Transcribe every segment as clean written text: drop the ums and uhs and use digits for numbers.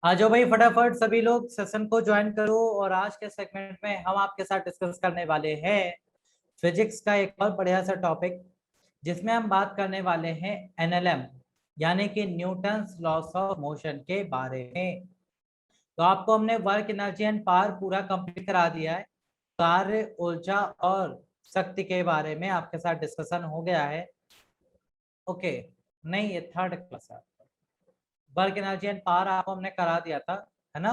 आ जाओ भाई फटाफट सभी लोग सेशन को ज्वाइन करो। और आज के सेगमेंट में हम आपके साथ डिस्कस करने वाले हैं फिजिक्स का एक और बढ़िया सा टॉपिक, जिसमें हम बात करने वाले हैं एनएलएम यानी कि न्यूटन्स लॉस ऑफ मोशन के बारे में। तो आपको हमने वर्क, एनर्जी एंड पावर पूरा कंप्लीट करा दिया है। कार्य, ऊर्जा और शक्ति के बारे में आपके साथ डिस्कशन हो गया है। ओके, नहीं ये थर्ड क्लास है। वर्क, एनर्जी एंड पावर आपको हमने करा दिया था, है ना।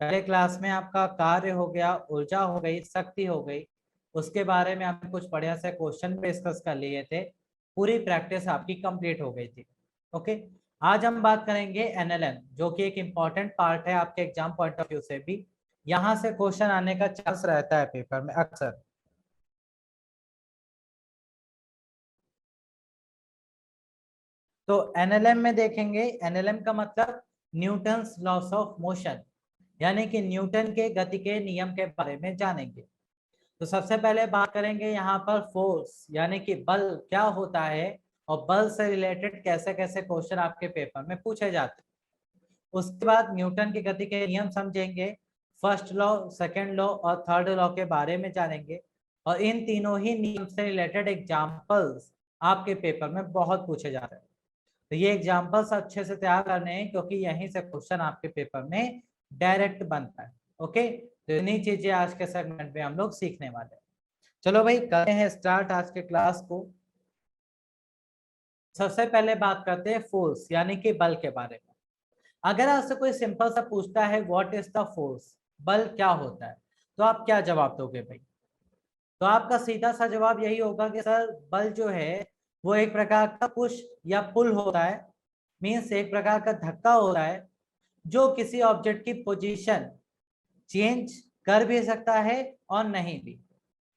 पहले क्लास में आपका कार्य हो गया, ऊर्जा हो गई, शक्ति हो गई, उसके बारे में हमने कुछ बढ़िया से क्वेश्चन डिस्कस कर लिए थे। पूरी प्रैक्टिस आपकी कंप्लीट हो गई थी। ओके, आज हम बात करेंगे एनएलएम, जो कि एक इम्पॉर्टेंट पार्ट है आपके एग्जाम पॉइंट ऑफ व्यू से भी। यहाँ से क्वेश्चन आने का चांस रहता है पेपर में अक्सर। तो एनएलएम में देखेंगे, एनएलएम का मतलब न्यूटन्स लॉस ऑफ मोशन, यानी कि न्यूटन के गति के नियम के बारे में जानेंगे। तो सबसे पहले बात करेंगे यहाँ पर फोर्स यानी कि बल क्या होता है, और बल से रिलेटेड कैसे कैसे क्वेश्चन आपके पेपर में पूछे जाते हैं। उसके बाद न्यूटन की गति के नियम समझेंगे, फर्स्ट लॉ, सेकंड लॉ और थर्ड लॉ के बारे में जानेंगे। और इन तीनों ही नियम से रिलेटेड एग्जाम्पल्स आपके पेपर में बहुत पूछे जाते हैं। तो ये एग्जाम्पल्स अच्छे से तैयार करने हैं, क्योंकि यहीं से क्वेश्चन आपके पेपर में डायरेक्ट बनता है। ओके, तो इन्हीं चीजें आज के सेगमेंट में हम लोग सीखने वाले हैं। चलो भाई करते हैं स्टार्ट आज के क्लास को। सबसे पहले बात करते हैं फोर्स यानी कि बल के बारे में। अगर आपसे कोई सिंपल सा पूछता है व्हाट इज द फोर्स, बल क्या होता है, तो आप क्या जवाब दोगे भाई? तो आपका सीधा सा जवाब यही होगा कि सर बल जो है वो एक प्रकार का पुश या पुल होता है। मीन्स एक प्रकार का धक्का होता है जो किसी ऑब्जेक्ट की पोजीशन चेंज कर भी सकता है और नहीं भी।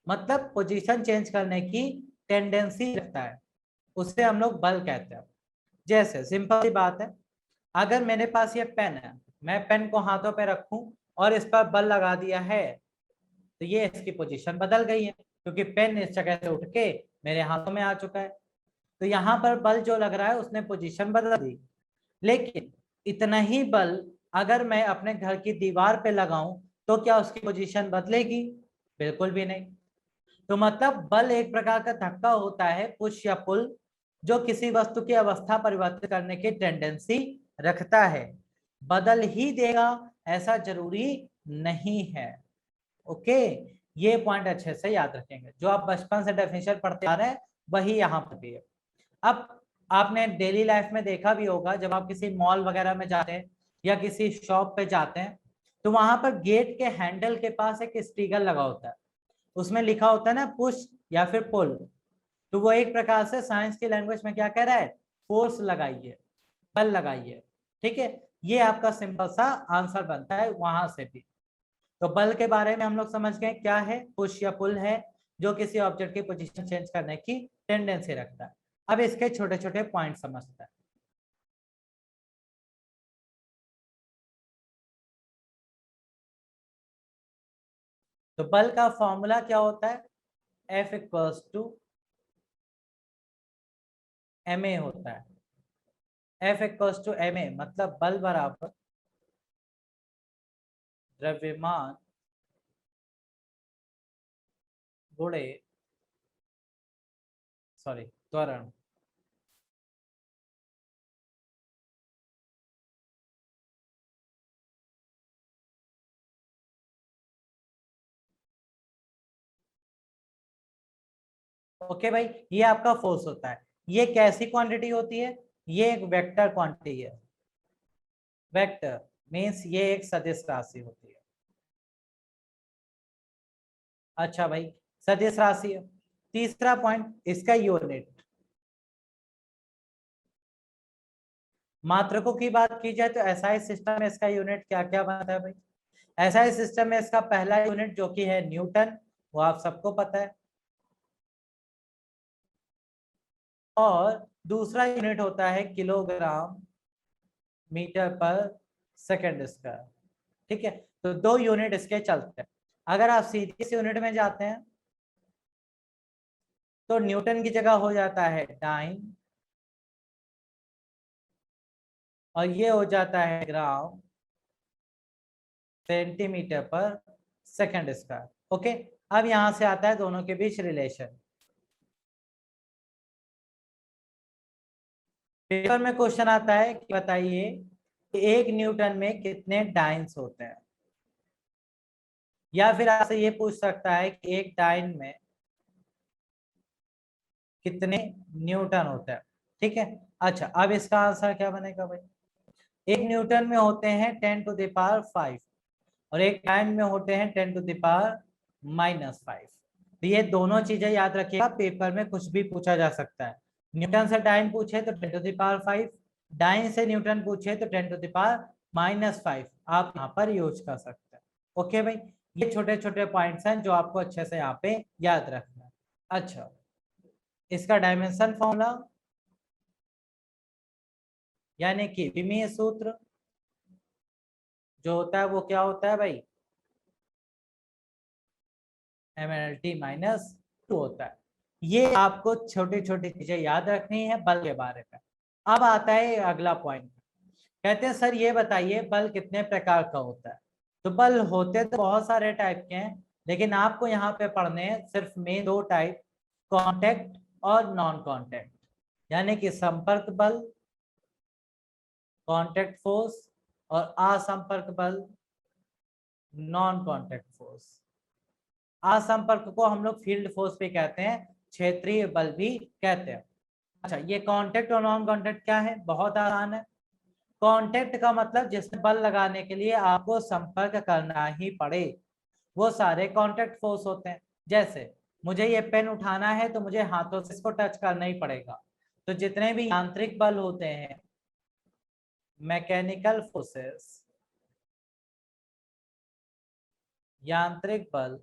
मतलब पोजीशन चेंज करने की टेंडेंसी रखता है, उसे हम लोग बल कहते हैं। जैसे सिंपल सी बात है, अगर मेरे पास ये पेन है, मैं पेन को हाथों पे रखूं और इस पर बल लगा दिया है, तो ये इसकी पोजीशन बदल गई है, क्योंकि पेन इस जगह से उठ के मेरे हाथों में आ चुका है। तो यहाँ पर बल जो लग रहा है उसने पोजीशन बदल दी। लेकिन इतना ही बल अगर मैं अपने घर की दीवार पे लगाऊं, तो क्या उसकी पोजीशन बदलेगी? बिल्कुल भी नहीं। तो मतलब बल एक प्रकार का धक्का होता है, पुश या पुल, जो किसी वस्तु की अवस्था परिवर्तित करने की टेंडेंसी रखता है। बदल ही देगा ऐसा जरूरी नहीं है। ओके, ये पॉइंट अच्छे से याद रखेंगे। जो आप बचपन से डेफिनेशन पढ़ते आ रहे हैं वही यहाँ पर भी है। अब आपने डेली लाइफ में देखा भी होगा, जब आप किसी मॉल वगैरह में जाते हैं या किसी शॉप पे जाते हैं, तो वहां पर गेट के हैंडल के पास एक स्टिकर लगा होता है। उसमें लिखा होता है ना पुश या फिर पुल। तो वो एक प्रकार से साइंस की लैंग्वेज में क्या कह रहा है? फोर्स लगाइए, बल लगाइए। ठीक है, ये आपका सिंपल सा आंसर बनता है वहां से भी। तो बल के बारे में हम लोग समझ गए क्या है, पुश या पुल है जो किसी ऑब्जेक्ट की पोजीशन चेंज करने की टेंडेंसी रखता है। अब इसके छोटे छोटे पॉइंट समझते हैं। तो बल का फॉर्मूला क्या होता है? F इक्वल्स टू ma होता है। F इक्वल्स टू ma मतलब बल बराबर द्रव्यमान गुणे त्वरण। ओके भाई, ये आपका फोर्स होता है। ये कैसी क्वांटिटी होती है? ये एक वेक्टर क्वांटिटी है। वेक्टर मीन्स ये एक सदिश राशि होती है। अच्छा भाई, सदिश राशि है। तीसरा पॉइंट इसका यूनिट। मात्रकों की बात की जाए तो एसआई सिस्टम में इसका यूनिट क्या क्या बनता है भाई? एसआई सिस्टम में इसका पहला यूनिट जो कि है न्यूटन, वो आप सबको पता है। और दूसरा यूनिट होता है kilogram metre per second square. ठीक है, तो दो यूनिट इसके चलते हैं। अगर आप सीधे इस यूनिट में जाते हैं तो न्यूटन की जगह हो जाता है टाइम, और ये हो जाता है ग्राम, सेंटीमीटर पर सेकंड स्क्वायर। ओके, अब यहां से आता है दोनों के बीच रिलेशन। पेपर में क्वेश्चन आता है कि बताइए कि 1 न्यूटन में कितने डाइन्स होते हैं, या फिर आपसे ये पूछ सकता है कि एक डाइन में कितने न्यूटन होते हैं। ठीक है, अच्छा अब इसका आंसर क्या बनेगा भाई? 1 न्यूटन में होते हैं 10⁵ और एक डाइन में होते हैं 10⁻⁻5। तो ये दोनों चीजें याद रखिएगा, पेपर में कुछ भी पूछा जा सकता है। न्यूटन से डाइन पूछे तो 10⁵, डाइन से न्यूटन पूछे तो 10⁻⁻5 आप यहाँ पर यूज कर सकते हैं। ओके भाई, ये छोटे छोटे पॉइंट्स हैं जो आपको अच्छे से यहाँ पे याद रखना है। अच्छा, इसका डायमेंशन फॉर्मूला यानी कि विमीय सूत्र जो होता है वो क्या होता है भाई? mLT-2 होता है। ये आपको छोटी छोटी चीजें याद रखनी है बल के बारे में। अब आता है अगला पॉइंट, कहते हैं सर ये बताइए बल कितने प्रकार का होता है। तो बल होते तो बहुत सारे टाइप के हैं, लेकिन आपको यहाँ पे पढ़ने हैं सिर्फ मेन 2 टाइप, कांटेक्ट और नॉन कांटेक्ट, यानी कि संपर्क बल, कांटेक्ट फोर्स, और असंपर्क बल, नॉन कांटेक्ट फोर्स। असंपर्क को हम लोग फील्ड फोर्स भी कहते हैं, क्षेत्रीय बल भी कहते हैं। अच्छा, ये कांटेक्ट और नॉन कांटेक्ट क्या है? बहुत आसान है। कांटेक्ट का मतलब जिसमें बल लगाने के लिए आपको संपर्क करना ही पड़े, वो सारे कांटेक्ट फोर्स होते हैं। जैसे मुझे ये पेन उठाना है तो मुझे हाथों से इसको टच करना ही पड़ेगा। तो जितने भी यांत्रिक बल होते हैं, मैकेनिकल फोर्सेस, यांत्रिक बल,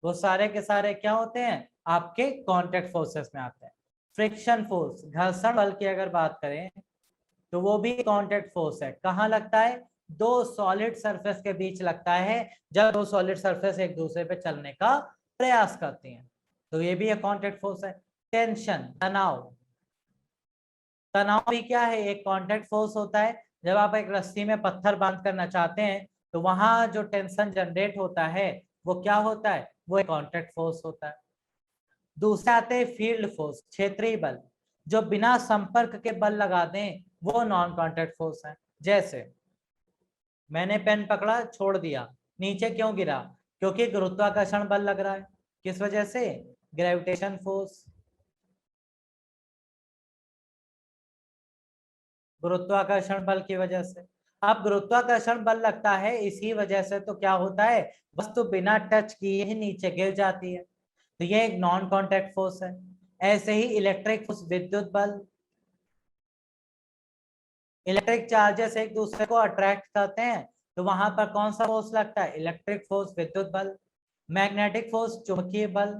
वो सारे के सारे क्या होते हैं? आपके कांटेक्ट फोर्सेस में आते हैं। फ्रिक्शन फोर्स, घर्षण बल की अगर बात करें तो वो भी कांटेक्ट फोर्स है। कहाँ लगता है? दो सॉलिड सरफेस के बीच लगता है, जब दो सॉलिड सरफेस एक दूसरे पे चलने का प्रयास करती हैं, तो ये भी एक कांटेक्ट फोर्स है। टेंशन, तनाव, तनाव भी क्या है? एक कांटेक्ट फोर्स होता है। जब आप एक रस्सी में पत्थर बांध करना चाहते हैं तो वहां जो टेंशन जनरेट होता है वो क्या होता है? वो एक कांटेक्ट फोर्स होता है। दूसरे आते हैं फील्ड फोर्स, क्षेत्रीय बल, जो बिना संपर्क के बल लगा दें, वो नॉन कांटेक्ट फोर्स है। जैसे मैंने पेन पकड़ा, छोड़ दिया, नीचे क्यों गिरा? क्योंकि गुरुत्वाकर्षण बल लग रहा है। किस वजह से? ग्रेविटेशन फोर्स, गुरुत्वाकर्षण बल की वजह से। अब गुरुत्वाकर्षण बल लगता है इसी वजह से, तो क्या होता है? वस्तु बिना टच किए ही नीचे गिर जाती है, तो ये एक नॉन कांटेक्ट फोर्स है। ऐसे ही इलेक्ट्रिक फोर्स, विद्युत बल, इलेक्ट्रिक चार्जेस एक दूसरे को अट्रैक्ट करते हैं, तो वहां पर कौन सा फोर्स लगता है? इलेक्ट्रिक फोर्स, विद्युत बल। मैग्नेटिक फोर्स, चुंबकीय बल,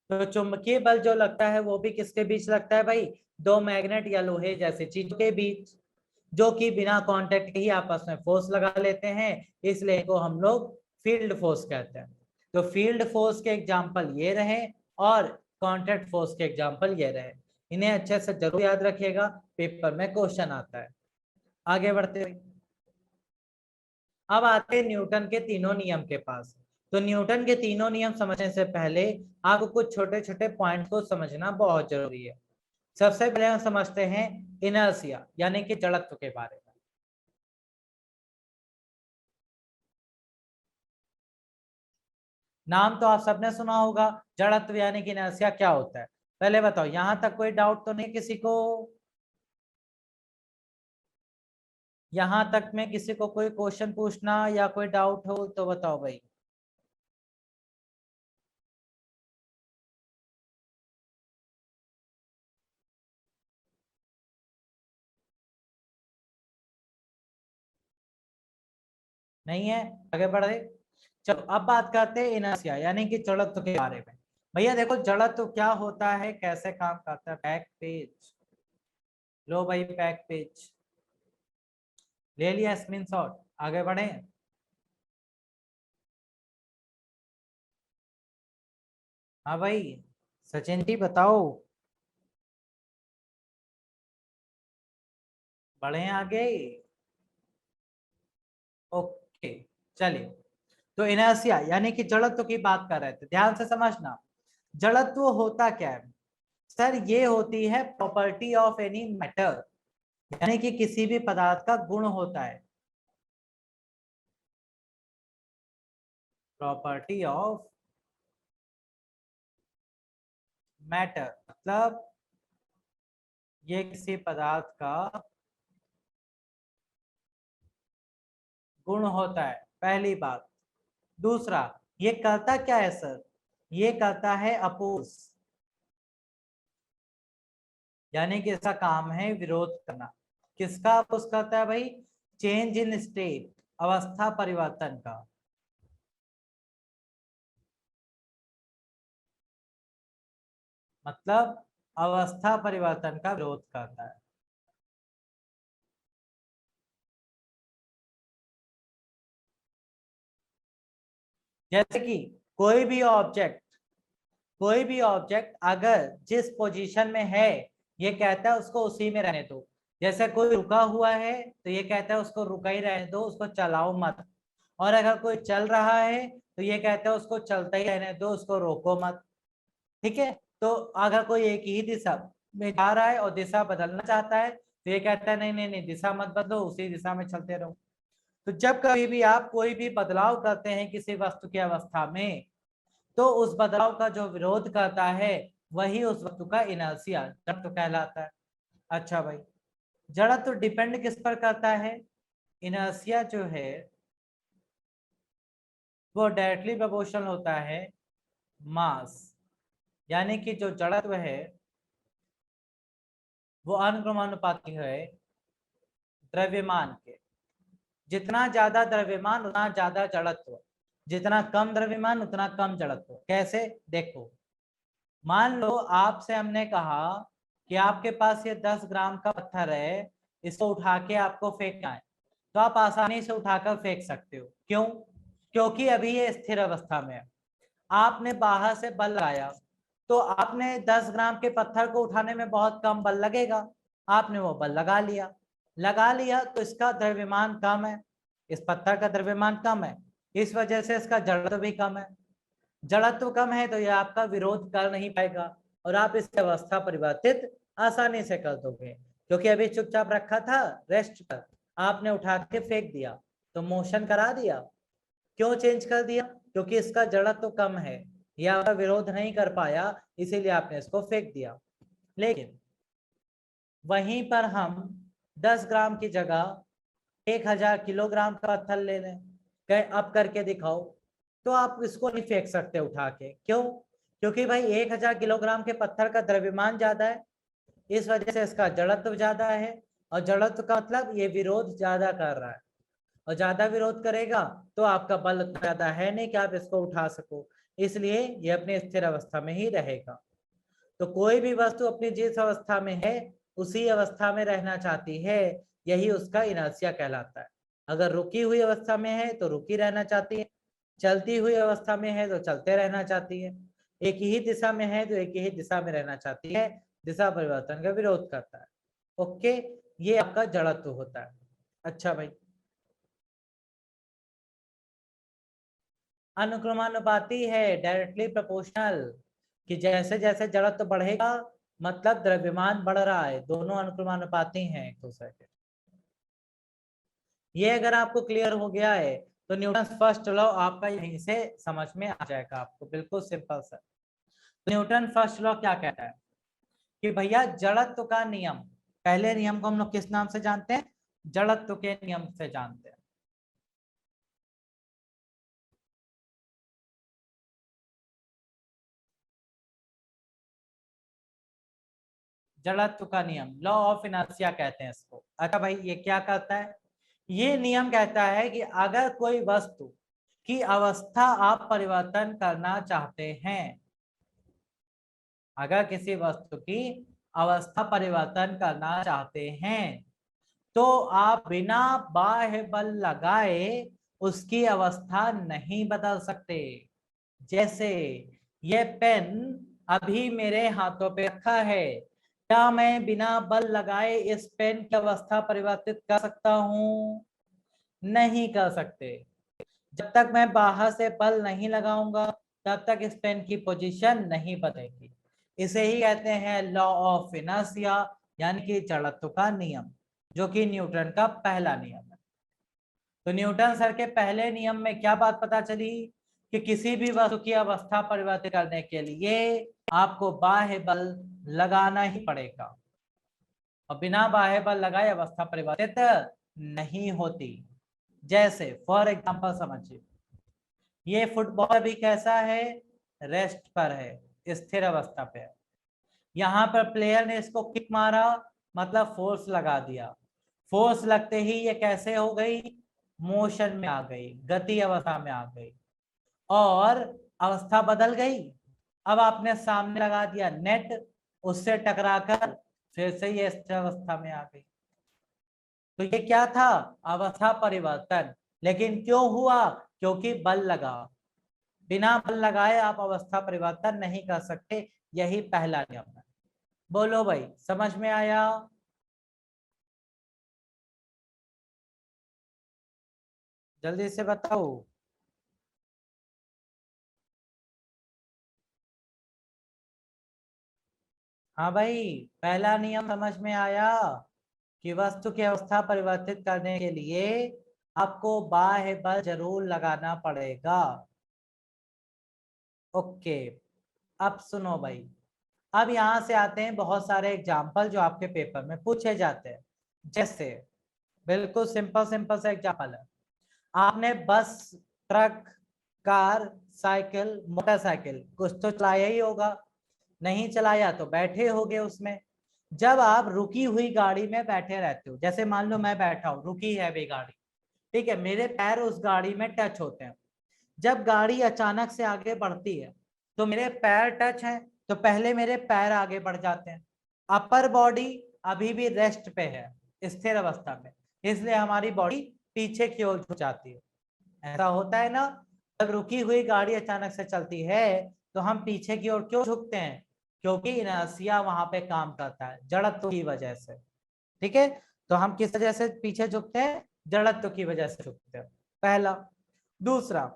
तो चुंबकीय बल जो लगता है वो भी किसके बीच लगता है भाई? दो मैग्नेट या लोहे जैसी चीजों के बीच, जो कि बिना कांटेक्ट के ही आपस में फोर्स लगा लेते हैं, इसलिए इनको हम लोग फील्ड फोर्स कहते हैं। तो फील्ड फोर्स के एग्जांपल ये रहे और कांटेक्ट फोर्स के एग्जांपल ये रहे। इन्हें अच्छे से जरूर याद रखिएगा, पेपर में क्वेश्चन आता है। आगे बढ़ते हुए अब आते हैं न्यूटन के तीनों नियम के पास। तो न्यूटन के तीनों नियम समझने से पहले आपको कुछ छोटे छोटे पॉइंट्स को समझना बहुत जरूरी है। सबसे पहले हम समझते हैं इनर्शिया यानी कि जड़त्व के बारे में। नाम तो आप सबने सुना होगा, जड़त्व यानी कि इनर्शिया क्या होता है। पहले बताओ, यहां तक कोई डाउट तो नहीं किसी को? यहां तक में किसी को कोई क्वेश्चन पूछना या कोई डाउट हो तो बताओ भाई। नहीं है? आगे बढ़े। चलो अब बात करते हैं इनर्शिया यानी कि जड़त्व के बारे में। भैया देखो, जड़त्व क्या होता है, कैसे काम करता है। बैक पेज लो भाई, बैक पेज ले लिया स्क्रीनशॉट। आगे बढ़े। हाँ भाई, सचिन जी बताओ। बढ़े आगे। ओके चलिए, तो इनर्शिया यानी कि जड़त्व की बात कर रहे थे, ध्यान से समझना। जड़त्व होता क्या है सर? ये होती है प्रॉपर्टी ऑफ एनी मैटर, यानी कि किसी भी पदार्थ का गुण होता है। प्रॉपर्टी ऑफ मैटर मतलब ये किसी पदार्थ का गुण होता है, पहली बात। दूसरा, ये करता क्या है सर? ये करता है अपोज, यानी कि इसका काम है विरोध करना। किसका अपोज करता है भाई? चेंज इन स्टेट, अवस्था परिवर्तन का। मतलब अवस्था परिवर्तन का विरोध करता है। जैसे कि कोई भी ऑब्जेक्ट अगर जिस पोजीशन में है, ये कहता है उसको उसी में रहने दो। जैसे कोई रुका हुआ है तो ये कहता है उसको रुका ही रहने दो, उसको चलाओ मत। और अगर कोई चल रहा है तो ये कहता है उसको चलता ही रहने दो, उसको रोको मत। ठीक है, तो अगर कोई एक ही दिशा में जा रहा है और दिशा बदलना चाहता है तो ये कहता है नहीं नहीं नहीं, दिशा मत बदलो, उसी दिशा में चलते रहो। तो जब कभी भी आप कोई भी बदलाव करते हैं किसी वस्तु की अवस्था में, तो उस बदलाव का जो विरोध करता है वही उस वस्तु का इनर्शिया, जड़त्व कहलाता है। अच्छा भाई, जड़त्व डिपेंड किस पर करता है? इनर्शिया जो है वो डायरेक्टली प्रोपोर्शनल होता है मास, यानी कि जो जड़त्व है वो अनुक्रमानुपाती है द्रव्यमान के। जितना ज्यादा द्रव्यमान उतना ज्यादा जड़त्व, जितना कम द्रव्यमान उतना कम जड़त्व। कैसे? देखो, मान लो आपसे हमने कहा कि आपके पास ये 10 ग्राम का पत्थर है, इसको उठा के आपको फेंकना है, तो आप आसानी से उठाकर फेंक सकते हो। क्यों? क्योंकि अभी ये स्थिर अवस्था में है। आपने बाहर से बल लगाया तो आपने 10 ग्राम के पत्थर को उठाने में बहुत कम बल लगेगा। आपने वो बल लगा लिया तो इसका द्रव्यमान कम है, इस पत्थर का द्रव्यमान कम है, इस वजह से इसका जड़त्व भी कम है। जड़त्व कम है तो यह आपका विरोध कर नहीं पाएगा और आप इसकी अवस्था परिवर्तित आसानी से कर दोगे, क्योंकि अभी चुपचाप रखा था रेस्ट पर, आपने उठा के फेंक दिया तो मोशन करा दिया। क्यों चेंज कर दिया? क्योंकि इसका जड़त्व कम है, यह आपका विरोध नहीं कर पाया, इसीलिए आपने इसको फेंक दिया। लेकिन वहीं पर हम 10 ग्राम की जगह 1000 किलोग्राम का पत्थर ले लें, कहे अब करके दिखाओ, तो आप इसको नहीं फेंक सकते उठा के। क्यों? क्योंकि भाई 1000 किलोग्राम के पत्थर का द्रव्यमान ज्यादा है, इस वजह से इसका जड़त्व ज्यादा है, और जड़त्व का मतलब ये विरोध ज्यादा कर रहा है, और ज्यादा विरोध करेगा तो आपका बल ज्यादा है नहीं कि आप इसको उठा सको, इसलिए ये अपनी स्थिर अवस्था में ही रहेगा। तो कोई भी वस्तु अपनी जिस अवस्था में है उसी अवस्था में रहना चाहती है, यही उसका इनर्शिया कहलाता है। अगर रुकी हुई अवस्था में है तो रुकी रहना चाहती है, चलती हुई अवस्था में है तो चलते रहना चाहती है, एक ही दिशा में है तो एक ही दिशा में रहना चाहती है, दिशा परिवर्तन का विरोध करता है। ओके, ये आपका जड़त्व होता है। अच्छा भाई, अनुक्रमानुपाती है, डायरेक्टली प्रोपोर्शनल, कि जैसे जैसे जड़त्व बढ़ेगा मतलब द्रव्यमान बढ़ रहा है, दोनों अनुक्रमानुपाती हैं एक दूसरे के। ये अगर आपको क्लियर हो गया है तो न्यूटन फर्स्ट लॉ आपका यहीं से समझ में आ जाएगा आपको, बिल्कुल सिंपल सा। न्यूटन फर्स्ट लॉ क्या कहता है कि भैया जड़त्व का नियम, पहले नियम को हम लोग किस नाम से जानते हैं? जड़त्व के नियम से जानते हैं। जड़त्व का नियम, लॉ ऑफ इनर्शिया कहते हैं इसको। अच्छा भाई, ये क्या कहता है? ये नियम कहता है कि अगर कोई वस्तु की अवस्था आप परिवर्तन करना चाहते हैं, अगर किसी वस्तु की अवस्था परिवर्तन करना चाहते हैं तो आप बिना बाह्य बल लगाए उसकी अवस्था नहीं बदल सकते। जैसे ये पेन अभी मेरे हाथों पे रखा है, क्या मैं बिना बल लगाए इस पेन की अवस्था परिवर्तित कर सकता हूं? नहीं कर सकते। जब तक मैं बाहर से बल नहीं लगाऊंगा तब तक इस पेन की पोजीशन नहीं बदलेगी। इसे ही कहते हैं लॉ ऑफ इनर्शिया, यानी कि जड़त्व का नियम, जो कि न्यूटन का पहला नियम है। तो न्यूटन सर के पहले नियम में क्या बात पता चली कि किसी भी वस्तु की अवस्था परिवर्तित करने के लिए आपको बाह्य बल लगाना ही पड़ेगा, और बिना बाह्य बल लगाए अवस्था परिवर्तित नहीं होती। जैसे फॉर एग्जांपल समझिए, ये फुटबॉल अभी कैसा है? रेस्ट पर है, स्थिर अवस्था पे है। यहाँ पर प्लेयर ने इसको किक मारा, मतलब फोर्स लगा दिया। फोर्स लगते ही ये कैसे हो गई? मोशन में आ गई, गति अवस्था में आ गई, और अवस्था बदल गई। अब आपने सामने लगा दिया नेट, उससे टकराकर फिर से ये स्थिर अवस्था में आ गई। तो ये क्या था? अवस्था परिवर्तन। लेकिन क्यों हुआ? क्योंकि बल लगा। बिना बल लगाए आप अवस्था परिवर्तन नहीं कर सकते, यही पहला नियम है। बोलो भाई, समझ में आया? जल्दी से बताओ। हाँ भाई, पहला नियम समझ में आया कि वस्तु की अवस्था परिवर्तित करने के लिए आपको बाह्य बल जरूर लगाना पड़ेगा। ओके, अब सुनो भाई। अब यहां से आते हैं बहुत सारे एग्जाम्पल जो आपके पेपर में पूछे जाते हैं। जैसे बिल्कुल सिंपल सिंपल सा एग्जाम्पल है। आपने बस, ट्रक, कार, साइकिल, मोटरसाइकिल कुछ तो चलाया ही होगा। नहीं चलाया तो बैठे होगे उसमें। जब आप रुकी हुई गाड़ी में बैठे रहते हो, जैसे मान लो मैं बैठा हूं, रुकी है भी गाड़ी, ठीक है, मेरे पैर उस गाड़ी में टच होते हैं। जब गाड़ी अचानक से आगे बढ़ती है तो मेरे पैर टच हैं, तो पहले मेरे पैर आगे बढ़ जाते हैं। अपर बॉडी अभी भी रेस्ट पे है, स्थिर अवस्था में, इसलिए हमारी बॉडी पीछे की ओर झुक जाती है। ऐसा होता है ना? जब रुकी हुई गाड़ी अचानक से चलती है तो हम पीछे की ओर क्यों झुकते हैं? क्योंकि इनर्शिया वहां पे काम करता है, जड़त्व की वजह से। ठीक है, तो हम किस वजह से पीछे झुकते हैं? जड़त्व की वजह से झुकते हैं, पहला। दूसरा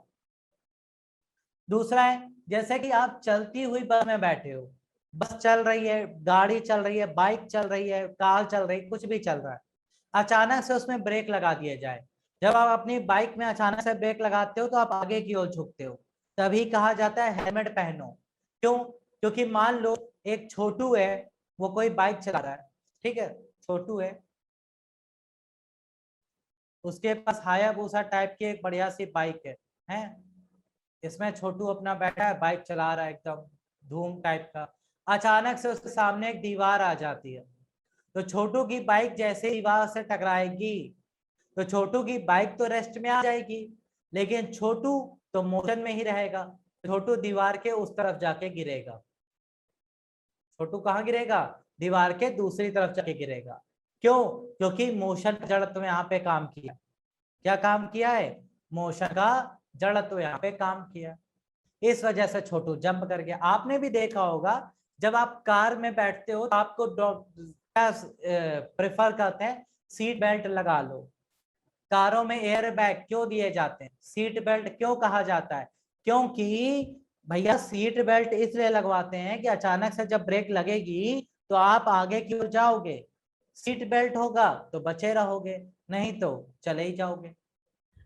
दूसरा है, जैसे कि आप चलती हुई बस में बैठे हो, बस चल रही है, गाड़ी चल रही है, बाइक चल रही है, कार चल रही है, कुछ भी चल रहा है, अचानक से उसमें ब्रेक लगा दिया जाए। जब आप अपनी बाइक में अचानक से ब्रेक लगाते हो तो आप आगे की ओर झुकते हो, तभी कहा जाता है हेलमेट पहनो। क्यों? क्योंकि मान लो एक छोटू है, वो कोई बाइक चला रहा है, ठीक है, छोटू है, उसके पास हायाबूसा टाइप की एक बढ़िया सी बाइक है। इसमें छोटू अपना बैठा है, बाइक चला रहा है, एकदम धूम टाइप का। अचानक से उसके सामने एक दीवार आ जाती है, तो छोटू की बाइक जैसे दीवार से टकराएगी तो छोटू की बाइक तो रेस्ट में आ जाएगी, लेकिन छोटू तो मोशन में ही रहेगा। छोटू दीवार के उस तरफ जाके गिरेगा। छोटू कहाँ गिरेगा? दीवार के दूसरी तरफ जाके गिरेगा। क्यों? क्योंकि मोशन जड़त्व यहाँ पे काम किया। क्या काम किया है? मोशन का जड़त्व यहाँ पे काम किया। इस वजह से छोटू जंप कर गया। आपने भी देखा होगा, जब आप कार में बैठते हो तो आपको क्या प्रेफर करते हैं? सीट बेल्ट लगा लो। कारों में एयर बैग क्यों दिए जाते हैं? सीट बेल्ट क्यों कहा जाता है? क्योंकि भैया सीट बेल्ट इसलिए लगवाते हैं कि अचानक से जब ब्रेक लगेगी तो आप आगे की ओर जाओगे, सीट बेल्ट होगा तो बचे रहोगे, नहीं तो चले ही जाओगे।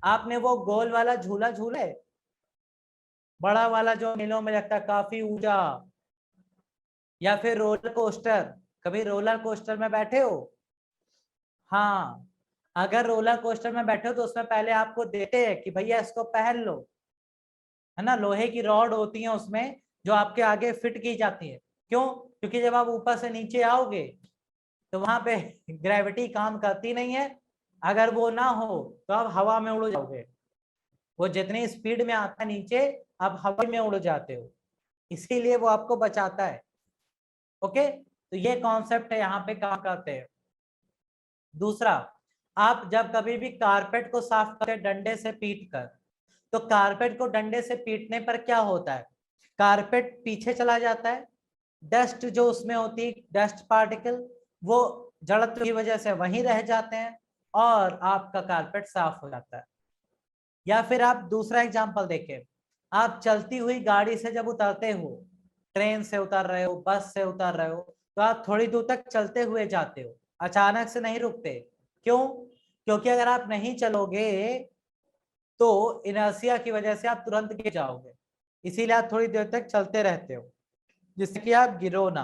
आपने वो गोल वाला झूला झूले, बड़ा वाला जो मेलों में लगता है, काफी ऊंचा, या फिर रोलर कोस्टर, कभी रोलर कोस्टर में बैठे हो? हाँ, अगर रोलर कोस्टर में बैठे हो तो उसमें पहले आपको देते हैं कि भैया इसको पहन लो, है ना, लोहे की रॉड होती है उसमें जो आपके आगे फिट की जाती है। क्यों? क्योंकि जब आप ऊपर से नीचे आओगे तो वहां पे ग्रेविटी काम करती नहीं है। अगर वो ना हो तो आप हवा में उड़ जाओगे। वो जितनी स्पीड में आता है नीचे, आप हवा में उड़ जाते हो, इसीलिए वो आपको बचाता है। ओके, तो ये कॉन्सेप्ट है, यहाँ पे काम करते हैं। दूसरा, आप जब कभी भी कारपेट को साफ करते डंडे से पीट कर, तो कारपेट को डंडे से पीटने पर क्या होता है? कारपेट पीछे चला जाता है, डस्ट जो उसमें होती है, डस्ट पार्टिकल, वो जड़त्व की वजह से वहीं रह जाते हैं और आपका कारपेट साफ हो जाता है। या फिर आप दूसरा एग्जांपल देखें, आप चलती हुई गाड़ी से जब उतरते हो, ट्रेन से उतर रहे हो, बस से उतर रहे हो, तो आप थोड़ी दूर तक चलते हुए जाते हो, अचानक से नहीं रुकते। क्यों? क्योंकि अगर आप नहीं चलोगे तो इनर्शिया की वजह से आप तुरंत गिर जाओगे, इसीलिए आप थोड़ी देर तक चलते रहते हो जिससे कि आप गिरो ना।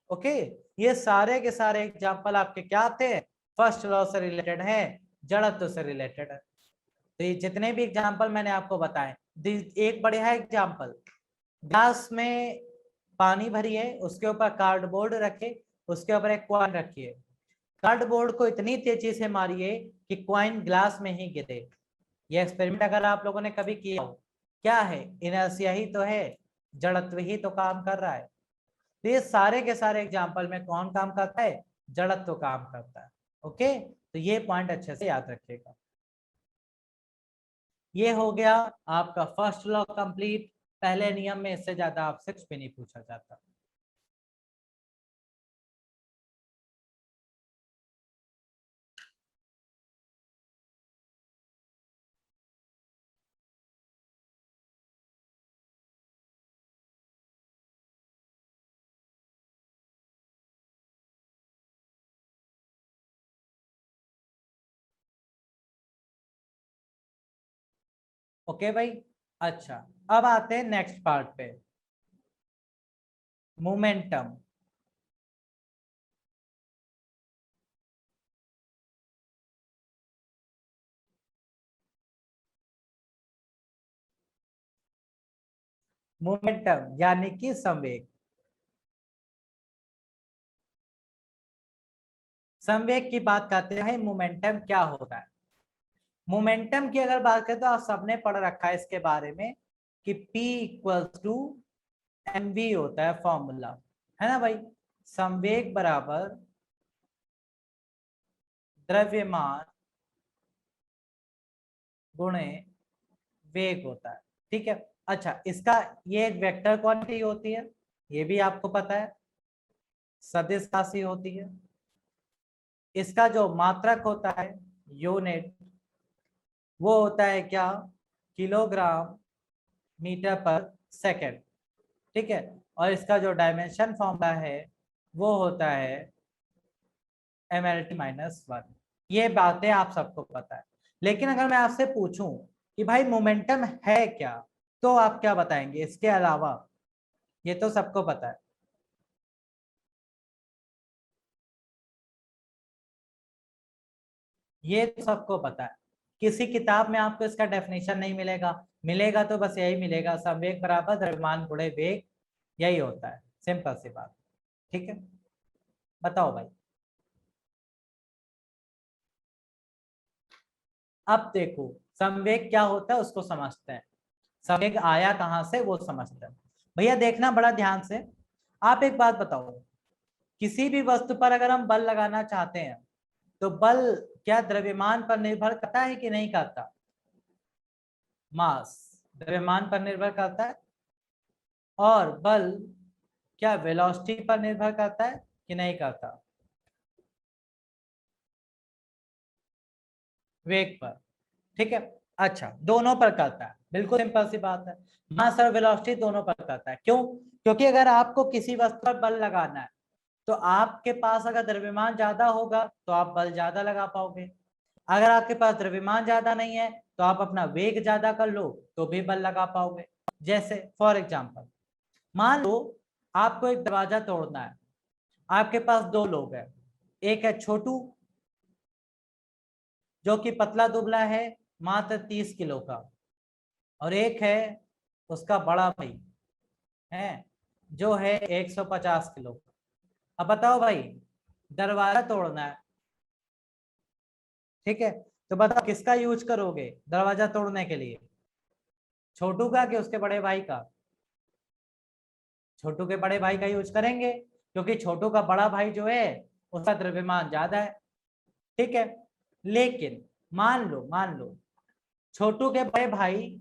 ओके, ये सारे के सारे एग्जाम्पल आपके क्या थे? फर्स्ट लॉ से रिलेटेड है, जड़त्व से रिलेटेड है। तो ये जितने भी एग्जाम्पल मैंने आपको बताए, एक बढ़िया एग्जाम्पल, ग्लास में पानी भरिए, उसके ऊपर कार्डबोर्ड रखे, उसके ऊपर एक कॉइन रखिए, कार्डबोर्ड को इतनी तेजी से मारिए कि कॉइन ग्लास में ही गिरे। ये एक्सपेरिमेंट अगर आप लोगों ने कभी किया हो, क्या है? इनर्शिया ही तो है, जड़त्व ही तो काम कर रहा है। तो ये सारे के सारे एग्जाम्पल में कौन काम करता है? जड़त्व काम करता है। ओके, तो ये पॉइंट अच्छे से याद रखिएगा। ये हो गया आपका फर्स्ट लॉ कंप्लीट। पहले नियम में इससे ज्यादा आपसे कुछ भी नहीं पूछा जाता। ओके भाई, अच्छा, अब आते हैं नेक्स्ट पार्ट पे, मोमेंटम। मोमेंटम यानी कि संवेग। संवेग की बात करते हैं, मोमेंटम क्या होता है? मोमेंटम की अगर बात करें तो आप सबने पढ़ रखा है इसके बारे में कि P इक्वल्स टू mv होता है फॉर्मूला, है ना भाई? संवेग बराबर द्रव्यमान गुणे वेग होता है। ठीक है, अच्छा, इसका ये एक वेक्टर क्वांटिटी होती है, ये भी आपको पता है, सदिश राशि होती है। इसका जो मात्रक होता है, यूनिट, वो होता है क्या? किलोग्राम मीटर पर सेकेंड। ठीक है, और इसका जो डायमेंशन फॉर्मूला है वो होता है mlt-1। ये बातें आप सबको पता है, लेकिन अगर मैं आपसे पूछूं कि भाई मोमेंटम है क्या, तो आप क्या बताएंगे इसके अलावा? ये तो सबको पता है। ये तो सबको पता है, किसी किताब में आपको इसका डेफिनेशन नहीं मिलेगा, मिलेगा तो बस यही मिलेगा, संवेग बराबर द्रव्यमान गुणे वेग, यही होता है, सिंपल सी बात। ठीक है, बताओ भाई। अब देखो, संवेग क्या होता है उसको समझते हैं, संवेग आया कहां से वो समझते हैं। भैया देखना बड़ा ध्यान से, आप एक बात बताओ, किसी भी वस्तु पर अगर हम बल लगाना चाहते हैं तो बल क्या द्रव्यमान पर निर्भर करता है कि नहीं करता? मास द्रव्यमान पर निर्भर करता है, और बल क्या वेलोसिटी पर निर्भर करता है कि नहीं करता? वेग पर। ठीक है, अच्छा, दोनों पर करता है, बिल्कुल सिंपल सी बात है, मास और वेलोसिटी दोनों पर करता है। क्यों? क्योंकि अगर आपको किसी वस्तु पर बल लगाना है तो आपके पास अगर द्रव्यमान ज्यादा होगा तो आप बल ज्यादा लगा पाओगे, अगर आपके पास द्रव्यमान ज्यादा नहीं है तो आप अपना वेग ज्यादा कर लो तो भी बल लगा पाओगे। जैसे फॉर एग्जाम्पल, मान लो आपको एक दरवाजा तोड़ना है, आपके पास दो लोग हैं, एक है छोटू जो कि पतला दुबला है, मात्र 30 किलो का, और एक है उसका बड़ा भाई है जो है 150 किलो का। अब बताओ भाई, दरवाजा तोड़ना है, ठीक है, तो बताओ किसका यूज करोगे दरवाजा तोड़ने के लिए? छोटू का कि उसके बड़े भाई का? छोटू के बड़े भाई का यूज करेंगे, क्योंकि छोटू का बड़ा भाई जो है उसका द्रव्यमान ज्यादा है। ठीक है, लेकिन मान लो छोटू के बड़े भाई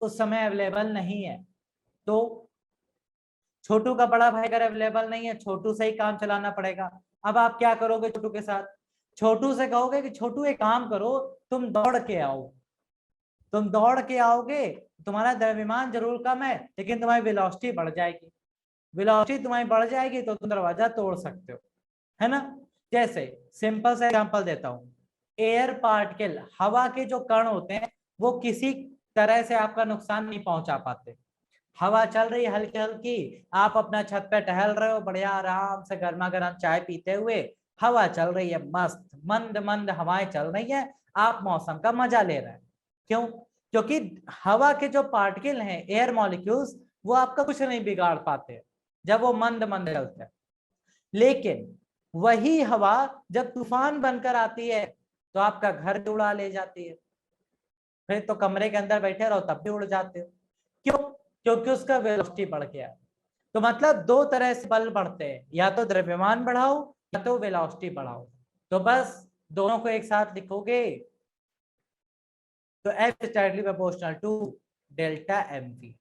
उस समय अवेलेबल नहीं है, तो छोटू का बड़ा भाई अगर अवेलेबल नहीं है, छोटू से ही काम चलाना पड़ेगा। अब आप क्या करोगे छोटू के साथ? छोटू से कहोगे कि छोटू एक काम करो, तुम दौड़ के आओ। तुम दौड़ के आओगे, तुम्हारा द्रव्यमान जरूर कम है लेकिन तुम्हारी वेलोसिटी बढ़ जाएगी। वेलोसिटी तुम्हारी बढ़ जाएगी तो तुम दरवाजा तोड़ सकते हो, है ना। जैसे सिंपल सा एग्जांपल देता हूं, एयर पार्टिकल, हवा के जो कण होते हैं वो किसी तरह से आपका नुकसान नहीं पहुंचा पाते। हवा चल रही है हल्की हल्की, आप अपना छत पे टहल रहे हो बढ़िया आराम से गर्मा गर्म चाय पीते हुए, हवा चल रही है मस्त, मंद मंद हवाएं चल रही है, आप मौसम का मजा ले रहे हैं। क्यों? क्योंकि हवा के जो पार्टिकल हैं, एयर मॉलिक्यूल्स, वो आपका कुछ नहीं बिगाड़ पाते जब वो मंद मंद चलते हैं। लेकिन वही हवा जब तूफान बनकर आती है तो आपका घर उड़ा ले जाती है, फिर तो कमरे के अंदर बैठे रहो तब भी उड़ जाते हो। क्यों? क्योंकि उसका वेलोसिटी बढ़ गया। तो मतलब दो तरह से बल बढ़ते हैं, या तो द्रव्यमान बढ़ाओ या तो वेलोसिटी बढ़ाओ। तो बस दोनों को एक साथ लिखोगे तो F is directly proportional to delta mv।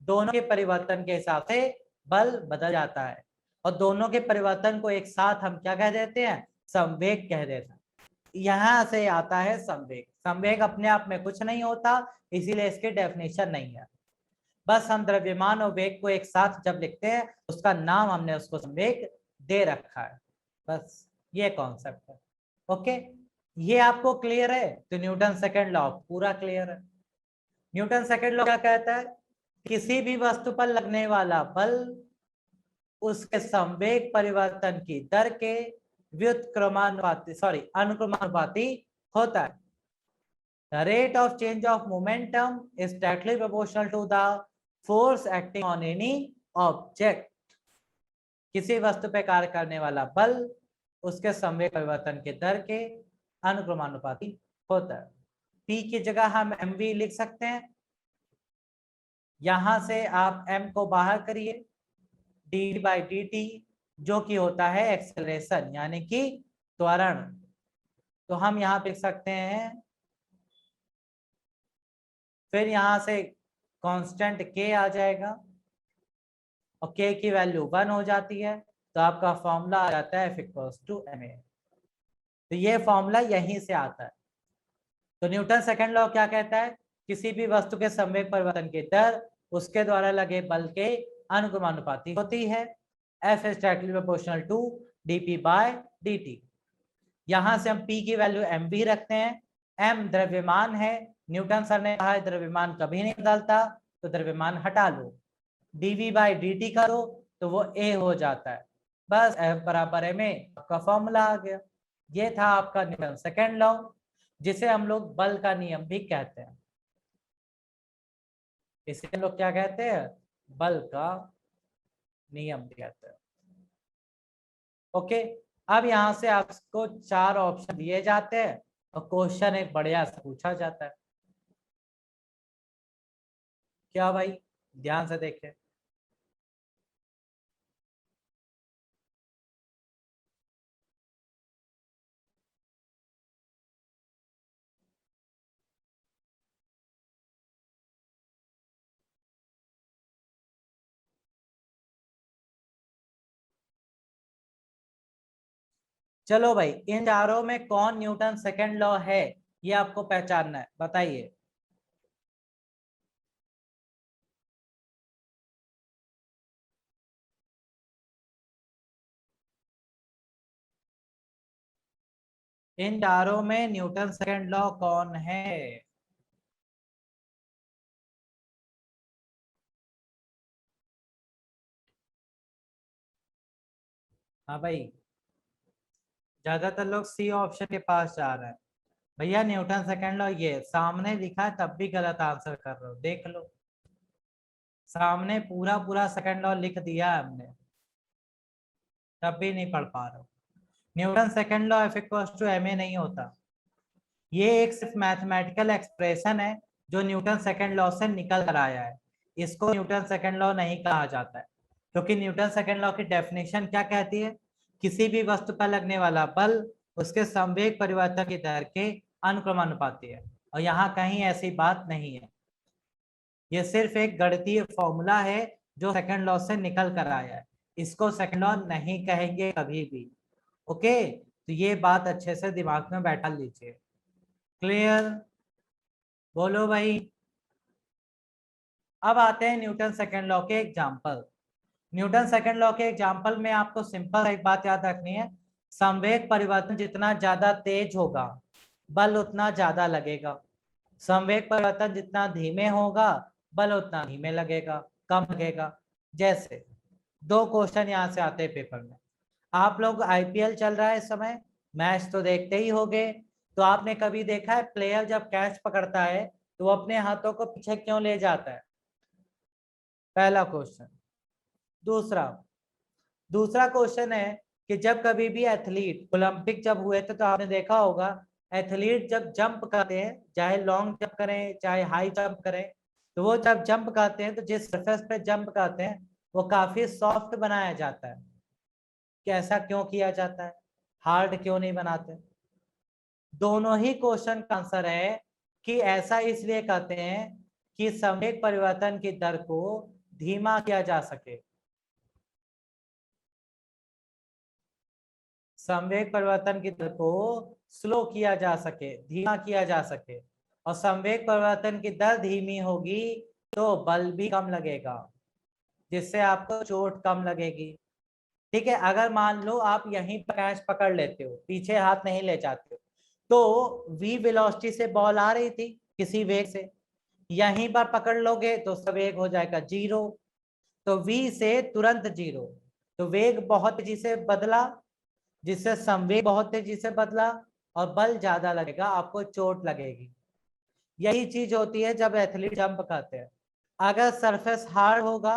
दोनों के परिवर्तन के हिसाब से बल बदल जाता है, और दोनों के परिवर्तन को एक साथ हम क्या कह देते हैं? संवेग कह देते हैं। यहां से आता है संवेग। संवेग अपने आप में कुछ नहीं होता, इसीलिए इसकी डेफिनेशन नहीं है। बस हम द्रव्यमान और वेग को एक साथ जब लिखते हैं उसका नाम हमने उसको संवेग दे रखा है। बस ये कॉन्सेप्ट है। ओके, ये आपको क्लियर है? तो न्यूटन सेकंड लॉ पूरा क्लियर है। न्यूटन सेकंड लॉ क्या कहता है? किसी भी वस्तु पर लगने वाला बल उसके संवेग परिवर्तन की दर के व्युत्क्रमानुपाती अनुक्रमानुपाती होता है। The rate of change of momentum is directly proportional to the force acting on any object। किसी वस्तु पर कार्य करने वाला बल उसके संवेग परिवर्तन के दर के अनुक्रमानुपाती होता है। P की जगह हम mv लिख सकते हैं। यहां से आप m को बाहर करिए, d/dt जो कि होता है एक्सेलरेशन यानी कि त्वरण। तो हम यहाँ लिख सकते हैं, फिर यहां से कांस्टेंट k आ जाएगा और k की वैल्यू 1 हो जाती है, तो आपका फॉर्मूला आ जाता है F=ma। तो ये फॉर्मूला यहीं से आता है। तो न्यूटन सेकंड लॉ क्या कहता है? किसी भी वस्तु के संवेग परिवर्तन की दर उसके द्वारा लगे बल के अनुक्रमानुपाती होती है। F is directly proportional to dp/dt। यहां से हम P की वैल्यू mv रखते हैं। m द्रव्यमान है, न्यूटन सर ने कहा द्रव्यमान कभी नहीं बदलता, तो द्रव्यमान हटा लो, dv/dt करो तो वो a हो जाता है। बस F बराबर ma, आपका फॉर्मूला आ गया। ये था आपका न्यूटन सेकंड लॉ, जिसे हम लोग बल का नियम भी कहते हैं। इसे हम लोग क्या कहते हैं? बल का नियम भी कहते हैं। ओके, अब यहां से आपको 4 ऑप्शन दिए जाते हैं और क्वेश्चन एक बढ़िया से पूछा जाता है। क्या भाई? ध्यान से देखें। चलो भाई, इन चारों में कौन न्यूटन सेकंड लॉ है ये आपको पहचानना है, बताइए। इन चारों में न्यूटन सेकंड लॉ कौन है? हाँ भाई, ज्यादातर लोग सी ऑप्शन के पास जा रहे हैं। भैया न्यूटन सेकंड लॉ ये सामने लिखा है तब भी गलत आंसर कर रहे हो, देख लो। सामने पूरा पूरा सेकंड लॉ लिख दिया है हमने, तब भी नहीं पढ़ पा रहे हो। न्यूटन सेकंड लॉ F=ma नहीं होता। ये एक सिर्फ मैथमेटिकल एक्सप्रेशन है जो न्यूटन सेकंड लॉ से निकल कर आया है। इसको न्यूटन सेकंड लॉ नहीं कहा जाता है, क्योंकि न्यूटन सेकंड लॉ की डेफिनेशन क्या कहती है? किसी भी वस्तु पर लगने वाला बल उसके संवेग परिवर्तन की दर के अनुक्रमानुपाती है, और यहाँ कहीं ऐसी बात नहीं है। ये सिर्फ एक गणितीय फॉर्मूला है जो सेकंड लॉ से निकल कर आया है, इसको सेकंड लॉ नहीं कहेंगे कभी भी। ओके, तो ये बात अच्छे से दिमाग में बैठा लीजिए। क्लियर? बोलो भाई। अब आते हैं न्यूटन सेकंड लॉ के एग्जाम्पल। न्यूटन सेकंड लॉ के एग्जाम्पल में आपको सिंपल एक बात याद रखनी है, संवेग परिवर्तन जितना ज्यादा तेज होगा बल उतना ज्यादा लगेगा, संवेग परिवर्तन जितना धीमे होगा बल उतना धीमे लगेगा, कम लगेगा। जैसे दो क्वेश्चन यहाँ से आते हैं पेपर में। आप लोग आईपीएल चल रहा है इस समय, मैच तो देखते ही होंगे। तो आपने कभी देखा है प्लेयर जब कैच पकड़ता है तो वो अपने हाथों को पीछे क्यों ले जाता है? पहला क्वेश्चन। दूसरा दूसरा क्वेश्चन है कि जब कभी भी एथलीट ओलंपिक जब हुए थे तो आपने देखा होगा, एथलीट जब जंप करते हैं, चाहे लॉन्ग जंप करें चाहे हाई जंप करें, तो वो जब जंप करते हैं तो जिस सरफेस पे जंप करते हैं वो काफी सॉफ्ट बनाया जाता है। कि ऐसा क्यों किया जाता है, हार्ड क्यों नहीं बनाते? दोनों ही क्वेश्चन का आंसर है कि ऐसा इसलिए कहते हैं कि संवेग परिवर्तन की दर को धीमा किया जा सके, संवेग परिवर्तन की दर को स्लो किया जा सके, धीमा किया जा सके। और संवेग परिवर्तन की दर धीमी होगी तो बल भी कम लगेगा, जिससे आपको चोट कम लगेगी। ठीक है, अगर मान लो आप यहीं पर कैच पकड़ लेते हो, पीछे हाथ नहीं ले जाते हो, तो वी वेलोसिटी से बॉल आ रही थी किसी वेग से, यहीं पर पकड़ लोगे तो वेग हो जाएगा जीरो, तो वी से तुरंत जीरो। तो वेग बहुत तेजी से बदला, जिससे संवेग बहुत तेजी से बदला और बल ज्यादा लगेगा, आपको चोट लगेगी। यही चीज होती है जब एथलीट जंप करते हैं। अगर सरफेस हार्ड होगा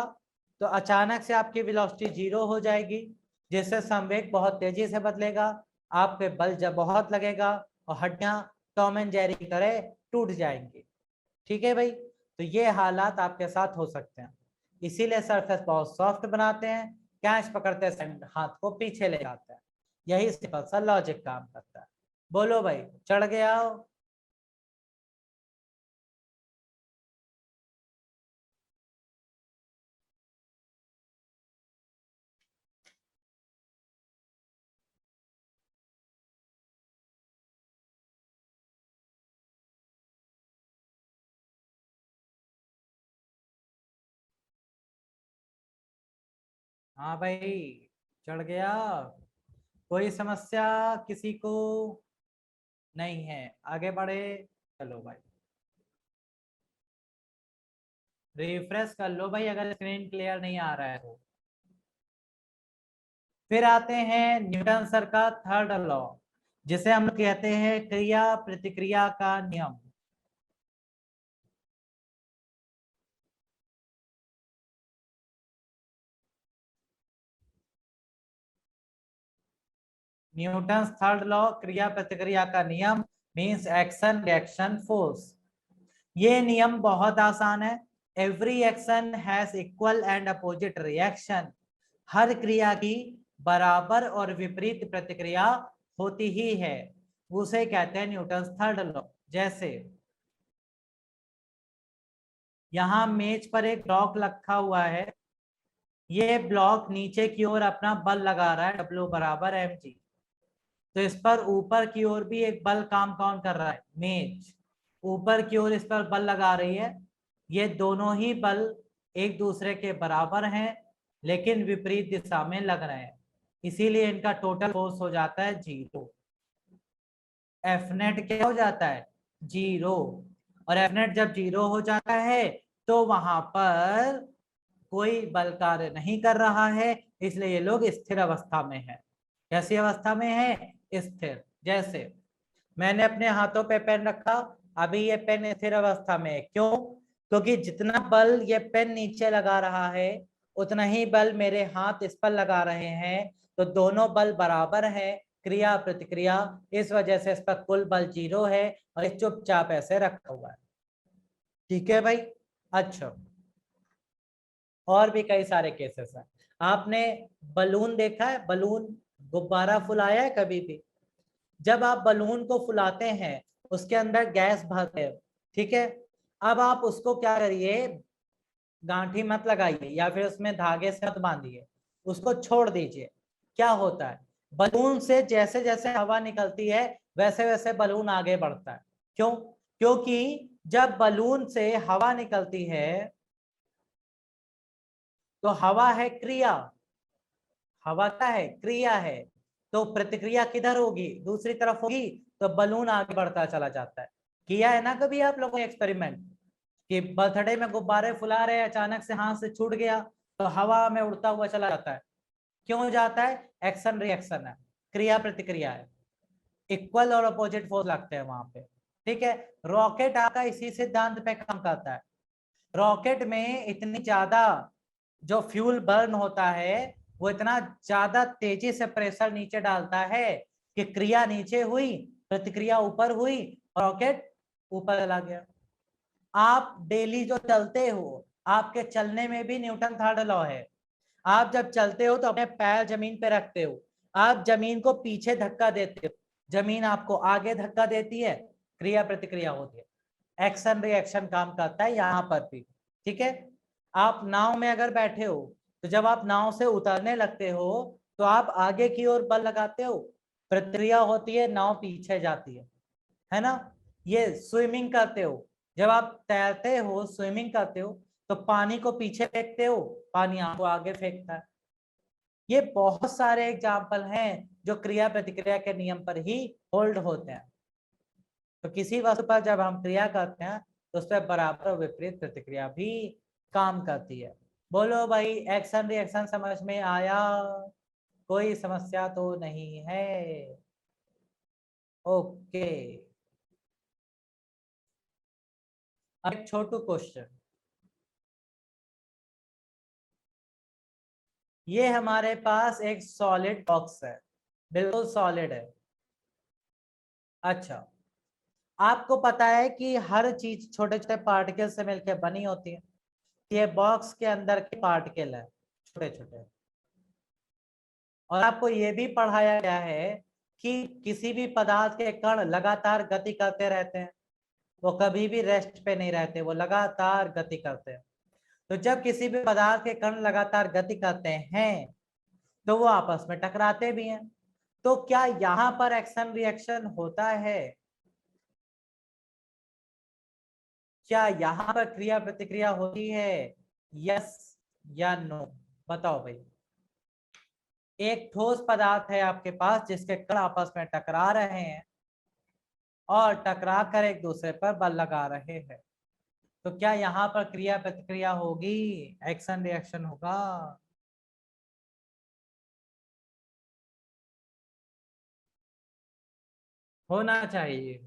तो अचानक से आपकी वेलोसिटी जीरो हो जाएगी, जिससे संवेग बहुत तेजी से बदलेगा, आपके बल जब बहुत लगेगा और हड्डियां टॉम एंड जेरी की तरह टूट जाएंगी। ठीक है भाई, तो ये हालात आपके साथ हो सकते हैं, इसीलिए सरफेस बहुत सॉफ्ट बनाते हैं, कैच पकड़ते हैं हाथ को पीछे ले जाते हैं। यही सिंपल सा लॉजिक काम करता है। बोलो भाई, चढ़ गया? हाँ भाई, चढ़ गया? कोई समस्या किसी को नहीं है? आगे बढ़े? चलो भाई, रिफ्रेश कर लो भाई अगर स्क्रीन क्लियर नहीं आ रहा है तो। फिर आते हैं न्यूटन सर का थर्ड लॉ, जिसे हम कहते हैं क्रिया प्रतिक्रिया का नियम। न्यूटन थर्ड लॉ, क्रिया प्रतिक्रिया का नियम, मींस एक्शन रिएक्शन फोर्स। ये नियम बहुत आसान है। Every action has equal and opposite reaction. हर क्रिया की बराबर और विपरीत प्रतिक्रिया होती ही है, उसे कहते हैं न्यूटन थर्ड लॉ। जैसे यहाँ मेज पर एक ब्लॉक रखा हुआ है, ये ब्लॉक नीचे की ओर अपना बल लगा रहा है W बराबर mg। तो इस पर ऊपर की ओर भी एक बल काम कौन कर रहा है? मेज ऊपर की ओर इस पर बल लगा रही है। ये दोनों ही बल एक दूसरे के बराबर हैं लेकिन विपरीत दिशा में लग रहे हैं, इसीलिए इनका टोटल फोर्स हो जाता है जीरो। एफ नेट क्या हो जाता है? जीरो। और एफ नेट जब जीरो हो जाता है तो वहां पर कोई बल कार्य नहीं कर रहा है, इसलिए ये लोग स्थिर अवस्था में है। कैसी अवस्था में है? स्थिर। जैसे मैंने अपने हाथों पे पेन रखा, अभी ये पेन स्थिर अवस्था में है। क्यों? क्योंकि जितना बल ये पेन नीचे लगा रहा है उतना ही बल मेरे हाथ इस पर लगा रहे हैं, तो दोनों बल बराबर है, क्रिया प्रतिक्रिया, इस वजह से इस पर कुल बल जीरो है और ये चुपचाप ऐसे रखा हुआ है। ठीक है भाई? अच्छा, और भी कई सारे केसेस हैं। आपने बलून देखा है? बलून, गुब्बारा फुलाया है कभी भी? जब आप बलून को फुलाते हैं उसके अंदर गैस भरते हैं, ठीक है? अब आप उसको क्या करिए, गांठी मत लगाइए या फिर उसमें धागे से मत बांधिए, उसको छोड़ दीजिए। क्या होता है, बलून से जैसे जैसे हवा निकलती है वैसे वैसे बलून आगे बढ़ता है। क्यों? क्योंकि जब बलून से हवा निकलती है तो हवा है क्रिया, हवा क्या है, क्रिया है। तो प्रतिक्रिया किधर होगी, दूसरी तरफ होगी, तो बलून आगे बढ़ता चला जाता है। किया है ना कभी आप लोगों ने एक्सपेरिमेंट कि बर्थडे में गुब्बारे फुला रहे, अचानक से हाथ से छूट गया तो हवा में उड़ता हुआ चला जाता है। क्यों जाता है? एक्शन रिएक्शन है, क्रिया प्रतिक्रिया है, इक्वल और अपोजिट फोर्स लगते हैं वहां पे। ठीक है, रॉकेट आपका इसी सिद्धांत पे काम करता है। रॉकेट में इतनी ज्यादा जो फ्यूल बर्न होता है वो इतना ज्यादा तेजी से प्रेशर नीचे डालता है कि क्रिया नीचे हुई, प्रतिक्रिया ऊपर हुई, रॉकेट ऊपर चला गया। आप डेली जो चलते हो, आपके चलने में भी न्यूटन थर्ड लॉ है। आप जब चलते हो तो अपने पैर जमीन पे रखते हो, आप जमीन को पीछे धक्का देते हो, जमीन आपको आगे धक्का देती है, क्रिया प्रतिक्रिया होती है। एक्शन रिएक्शन काम करता है यहाँ पर भी। ठीक है, आप नाव में अगर बैठे हो तो जब आप नाव से उतरने लगते हो तो आप आगे की ओर बल लगाते हो, प्रतिक्रिया होती है, नाव पीछे जाती है ना। ये स्विमिंग करते हो, जब आप तैरते हो, स्विमिंग करते हो तो पानी को पीछे फेंकते हो, पानी आपको आगे फेंकता है। ये बहुत सारे एग्जाम्पल हैं जो क्रिया प्रतिक्रिया के नियम पर ही होल्ड होते हैं। तो किसी वस्तु पर जब हम क्रिया करते हैं तो उस पर बराबर और विपरीत प्रतिक्रिया भी काम करती है। बोलो भाई, एक्शन रिएक्शन समझ में आया? कोई समस्या तो नहीं है? ओके, अब एक छोटू क्वेश्चन। ये हमारे पास एक सॉलिड बॉक्स है, बिल्कुल सॉलिड है। अच्छा, आपको पता है कि हर चीज छोटे छोटे पार्टिकल से मिलकर बनी होती है। ये बॉक्स के अंदर के पार्टिकल है छोटे छोटे। और आपको ये भी पढ़ाया गया है कि किसी भी पदार्थ के कण लगातार गति करते रहते हैं, वो कभी भी रेस्ट पे नहीं रहते, वो लगातार गति करते हैं। तो जब किसी भी पदार्थ के कण लगातार गति करते हैं तो वो आपस में टकराते भी हैं। तो क्या यहाँ पर एक्शन रिएक्शन होता है? क्या यहाँ पर क्रिया प्रतिक्रिया होती है? यस या नो? बताओ भाई। एक ठोस पदार्थ है आपके पास जिसके कण आपस में टकरा रहे हैं और टकरा कर एक दूसरे पर बल लगा रहे हैं, तो क्या यहाँ पर क्रिया प्रतिक्रिया होगी, एक्शन रिएक्शन होगा? होना चाहिए।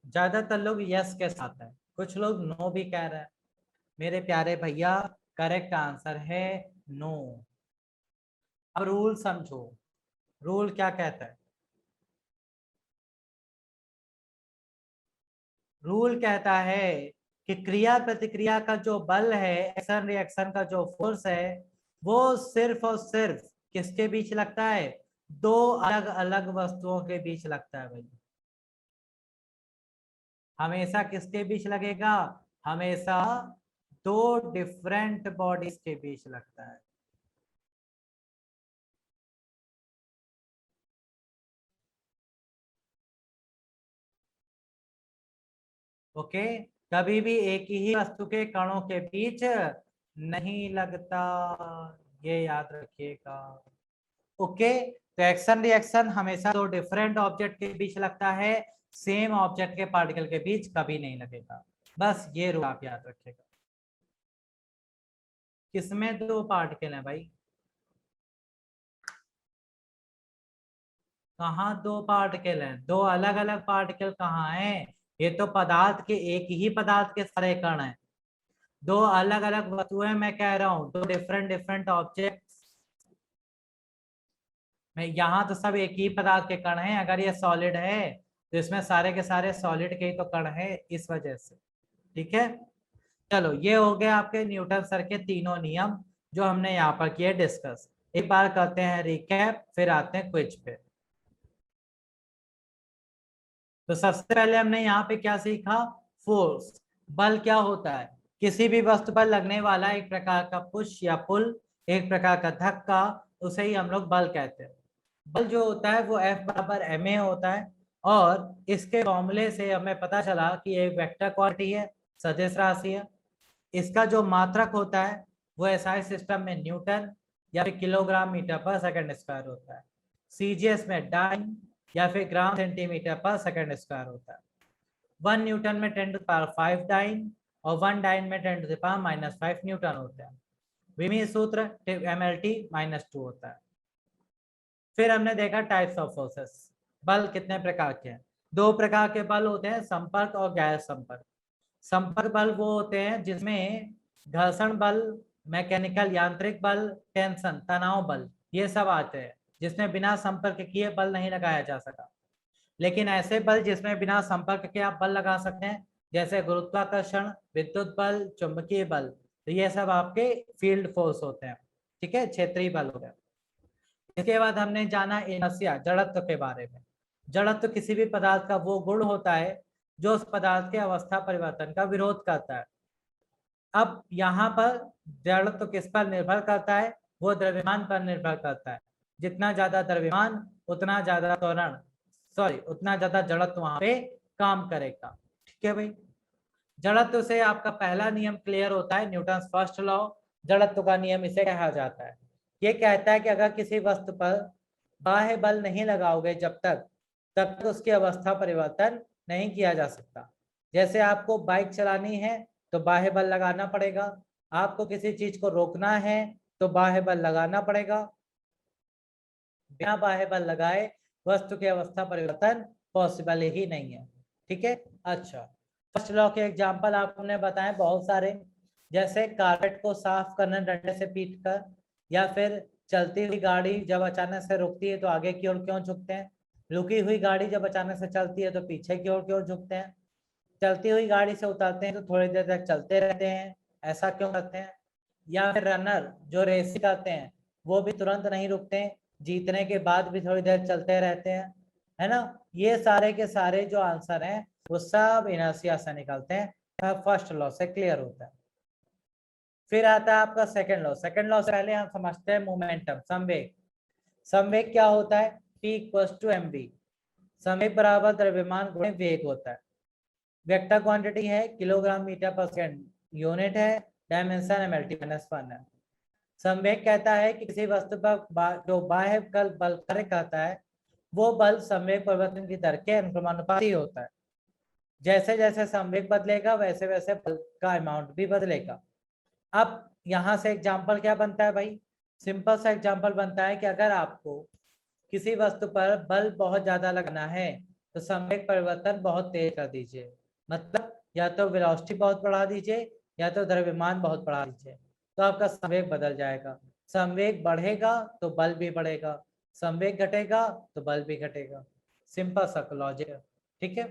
ज्यादातर लोग यस के साथ है, कुछ लोग नो भी कह रहे हैं। मेरे प्यारे भैया, करेक्ट आंसर है नो। अब रूल समझो, रूल क्या कहता है? रूल कहता है कि क्रिया प्रतिक्रिया का जो बल है, एक्शन रिएक्शन का जो फोर्स है, वो सिर्फ और सिर्फ किसके बीच लगता है? दो अलग अलग वस्तुओं के बीच लगता है भाई। हमेशा किसके बीच लगेगा? हमेशा दो डिफरेंट बॉडीज के बीच लगता है। ओके, कभी भी एक ही वस्तु के कणों के बीच नहीं लगता, ये याद रखिएगा। ओके, तो एक्शन रिएक्शन हमेशा दो डिफरेंट ऑब्जेक्ट के बीच लगता है, सेम ऑब्जेक्ट के पार्टिकल के बीच कभी नहीं लगेगा। बस ये रूल आप याद रखिएगा। किसमें दो पार्टिकल हैं भाई? कहाँ दो पार्टिकल हैं? दो अलग अलग पार्टिकल कहाँ हैं? ये तो पदार्थ के, एक ही पदार्थ के सारे कण हैं। दो अलग अलग वस्तुएं मैं कह रहा हूँ, दो डिफरेंट डिफरेंट ऑब्जेक्ट। मैं यहाँ तो सब एक ही पदार्थ के कण हैं, अगर ये सॉलिड है तो इसमें सारे के सारे सॉलिड के ही तो कण है, इस वजह से। ठीक है, चलो ये हो गया आपके न्यूटन सर के तीनों नियम जो हमने यहाँ पर किए डिस्कस। एक बार करते हैं रिकैप, फिर आते हैं क्विज पे। तो सबसे पहले हमने यहाँ पे क्या सीखा? फोर्स, बल क्या होता है? किसी भी वस्तु पर लगने वाला एक प्रकार का पुश या पुल, एक प्रकार का धक्का, उसे ही हम लोग बल कहते हैं। बल जो होता है वो F बराबर ma होता है, और इसके फॉर्मूले से हमें पता चला कि एक वेक्टर क्वांटिटी है, सदिश राशि है। इसका जो मात्रक होता है वो एसआई सिस्टम में न्यूटन या फिर kilogram metre per second square होता है, सीजीएस में डाइन या फिर ग्राम सेंटीमीटर पर सेकंड स्क्वायर होता है। 1 न्यूटन में 10 टू पावर 5 डाइन और 1 डाइन में 10 टू द पावर -5 न्यूटन होता है। विमी सूत्र mlt -2 होता है। फिर हमने देखा टाइप्स ऑफ फोर्सेस। बल कितने प्रकार के हैं? दो प्रकार के बल होते हैं, संपर्क और गैर संपर्क। संपर्क बल वो होते हैं जिसमें घर्षण बल, मैकेनिकल यांत्रिक बल, टेंशन तनाव बल, ये सब आते हैं, जिसमें बिना संपर्क किए बल नहीं लगाया जा सका। लेकिन ऐसे बल जिसमें बिना संपर्क के आप बल लगा सकते हैं, जैसे गुरुत्वाकर्षण, विद्युत बल, चुंबकीय बल, तो ये सब आपके फील्ड फोर्स होते हैं। ठीक है, क्षेत्रीय बल होते हैं। इसके बाद हमने जाना इनर्शिया, जड़त्व के बारे में। जड़त्व किसी भी पदार्थ का वो गुण होता है जो उस पदार्थ के अवस्था परिवर्तन का विरोध करता है। अब यहाँ पर जड़त्व किस पर निर्भर करता है? वो द्रव्यमान पर निर्भर करता है। जितना ज्यादा द्रव्यमान उतना ज्यादा त्वरण, उतना ज्यादा जड़त्व वहां पे काम करेगा। ठीक है भाई, जड़त्व से आपका पहला नियम क्लियर होता है, न्यूटन फर्स्ट लॉ। जड़त्व का नियम इसे कहा जाता है। ये कहता है कि अगर किसी वस्तु पर बाह्य बल नहीं लगाओगे जब तक, तब तक उसकी अवस्था परिवर्तन नहीं किया जा सकता। जैसे आपको बाइक चलानी है तो बाह्य बल लगाना पड़ेगा, आपको किसी चीज को रोकना है तो बाह्य बल लगाना पड़ेगा। बिना बाह्य बल लगाए वस्तु की अवस्था परिवर्तन पॉसिबल ही नहीं है। ठीक है, अच्छा, फर्स्ट लॉ के एग्जांपल आपने बताए बहुत सारे, जैसे कारपेट को साफ करना डंडे से पीट कर, या फिर चलती हुई गाड़ी जब अचानक से रुकती है तो आगे की ओर क्यों झुकते हैं, रुकी हुई गाड़ी जब अचानक से चलती है तो पीछे की ओर क्यों झुकते हैं, चलती हुई गाड़ी से उतरते हैं तो थोड़ी देर तक चलते रहते हैं, ऐसा क्यों करते हैं, या फिर रनर जो रेस करते हैं वो भी तुरंत नहीं रुकते हैं, जीतने के बाद भी थोड़ी देर चलते रहते हैं, है ना। ये सारे के सारे जो आंसर हैं वो सब इनर्शिया से निकलते हैं, फर्स्ट लॉ से क्लियर होता है। फिर आता है आपका सेकंड लॉ। सेकंड लॉ से पहले हम समझते हैं मोमेंटम, संवेग। संवेग क्या होता है? P equals to mv। संवेग बराबर द्रव्यमान गुणे वेग होता है। वेक्टर क्वांटिटी है, kilogram metre per second unit है, डायमेंशन mlt-1 है। संवेग कहता है कि किसी वस्तु पर जो बाह्य बल कार्य करता है वो बल संवेग परिवर्तन की दर के अनुक्रमानुपाती होता है। जैसे जैसे संवेग बदलेगा वैसे वैसे बल का अमाउंट भी बदलेगा। अब यहाँ से एग्जाम्पल क्या बनता है भाई? सिंपल सा एग्जाम्पल बनता है कि अगर आपको किसी वस्तु पर बल बहुत ज्यादा लगना है तो संवेग परिवर्तन बहुत तेज कर दीजिए, मतलब या तो वेलोसिटी बहुत बढ़ा दीजिए या तो द्रव्यमान बहुत बढ़ा दीजिए, तो आपका संवेग बदल जाएगा। संवेग बढ़ेगा तो बल भी बढ़ेगा, संवेग घटेगा तो बल भी घटेगा। सिंपल सा लॉजिक है। ठीक है,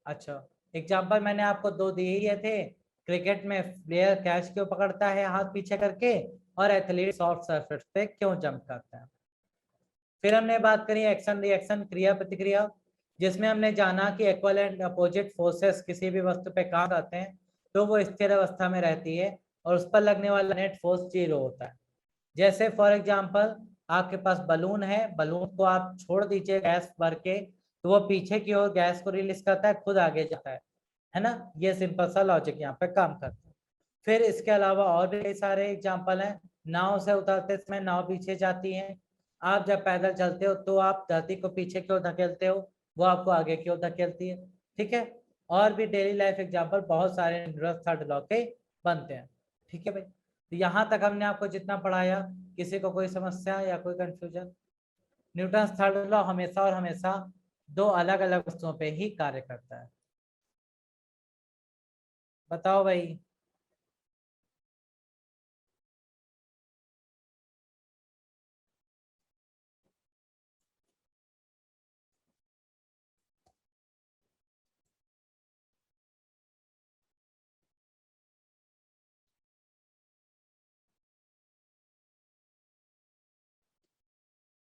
अच्छा, एग्जाम्पल मैंने आपको दो दिए ही थे। क्रिकेट में प्लेयर कैच क्यों पकड़ता है हाथ पीछे करके, और एथलीट सॉफ्ट सरफेस पे क्यों जंप करता है। फिर हमने बात करी एक्शन रिएक्शन, क्रिया प्रतिक्रिया, जिसमें हमने जाना कि इक्वल एंड अपोजिट फोर्सेस किसी भी वस्तु पे काम करते हैं तो वो स्थिर अवस्था में रहती है और उस पर लगने वाला नेट फोर्स 0 होता है। जैसे फॉर एग्जांपल आपके पास बलून है, बलून को आप छोड़ दीजिए गैस भर के तो वो पीछे की ओर गैस को रिलीज करता है, खुद आगे जाता है ना। ये सिंपल सा लॉजिक यहाँ पे काम करता है। फिर इसके अलावा और भी कई सारे एग्जाम्पल हैं। नाव से उतरते समय नाव पीछे जाती है, आप जब पैदल चलते हो तो आप धरती को पीछे की ओर धकेलते हो, वो आपको आगे की ओर धकेलती है। ठीक है, और भी डेली लाइफ एग्जाम्पल बहुत सारे न्यूटन थर्ड लॉ के बनते हैं। ठीक है भाई, तो यहाँ तक हमने आपको जितना पढ़ाया, किसी को कोई समस्या या कोई कंफ्यूजन? न्यूटन थर्ड लॉ हमेशा और हमेशा दो अलग अलग वस्तुओं पे ही कार्य करता है। बताओ भाई।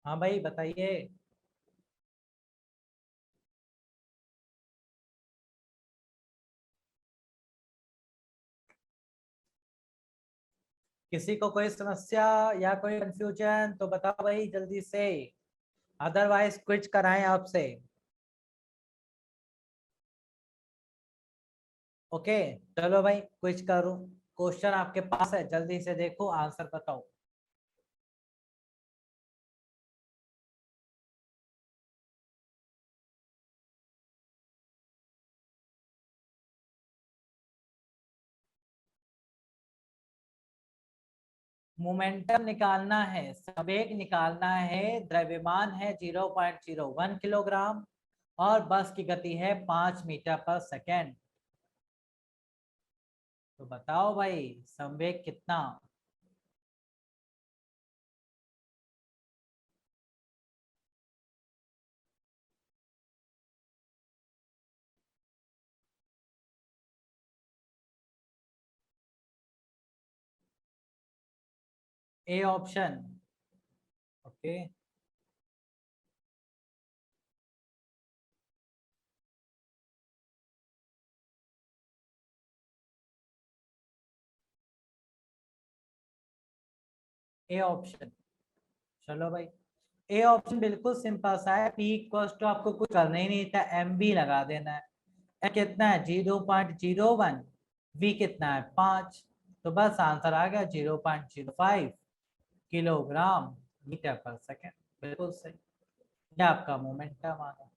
हाँ भाई बताइए। किसी को कोई समस्या या कोई कंफ्यूजन तो बताओ भाई जल्दी से, अदरवाइज क्विज कराएं आपसे। ओके, चलो भाई क्विज करूं, क्वेश्चन आपके पास है, जल्दी से देखो आंसर बताओ। मोमेंटम निकालना है, संवेग निकालना है, द्रव्यमान है 0.01 किलोग्राम और बस की गति है 5 मीटर पर सेकेंड। तो बताओ भाई संवेग कितना। A option. Okay, A option. चलो भाई, ए ऑप्शन बिल्कुल सिंपल सा है, पी इक्वल्स टू आपको कुछ करना ही नहीं था, एम बी लगा देना है। एम कितना है 0.01, वी कितना है 5, तो बस आंसर आ गया 0.05 किलोग्राम मीटर पर सेकेंड। बिल्कुल सही, ये आपका मोमेंटम आ गया।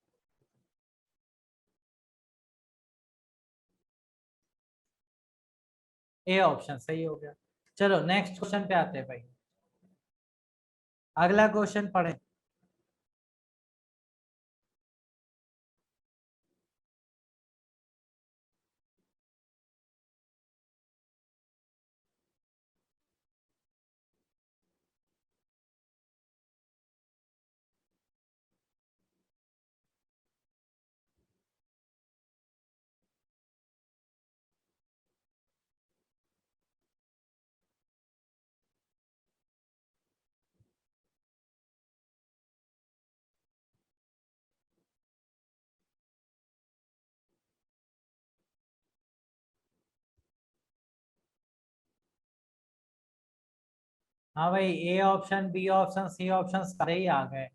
ए ऑप्शन सही हो गया। चलो नेक्स्ट क्वेश्चन पे आते हैं भाई, अगला क्वेश्चन पढ़े। हाँ भाई, A option, B option, C option सारे ही आ गए।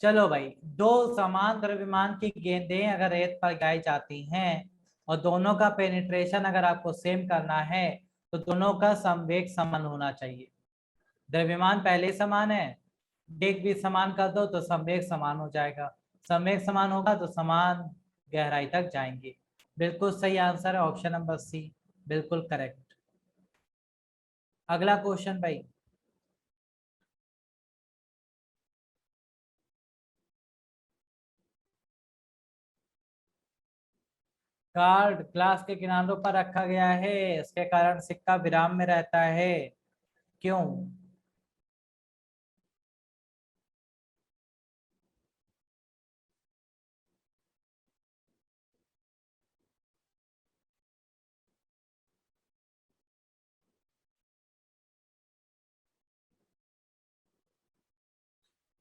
चलो भाई, दो समान द्रव्यमान की गेंदें अगर रेत पर गिराई जाती हैं और दोनों का पेनिट्रेशन अगर आपको सेम करना है तो दोनों का संवेग समान होना चाहिए। द्रव्यमान पहले ही समान है, वेग भी समान कर दो तो संवेग समान हो जाएगा, संवेग समान होगा तो समान गहराई तक जाएंगे। बिल्कुल सही आंसर है ऑप्शन नंबर सी, बिल्कुल करेक्ट। अगला क्वेश्चन भाई। कार्ड ग्लास के किनारों पर रखा गया है, इसके कारण सिक्का विराम में रहता है, क्यों।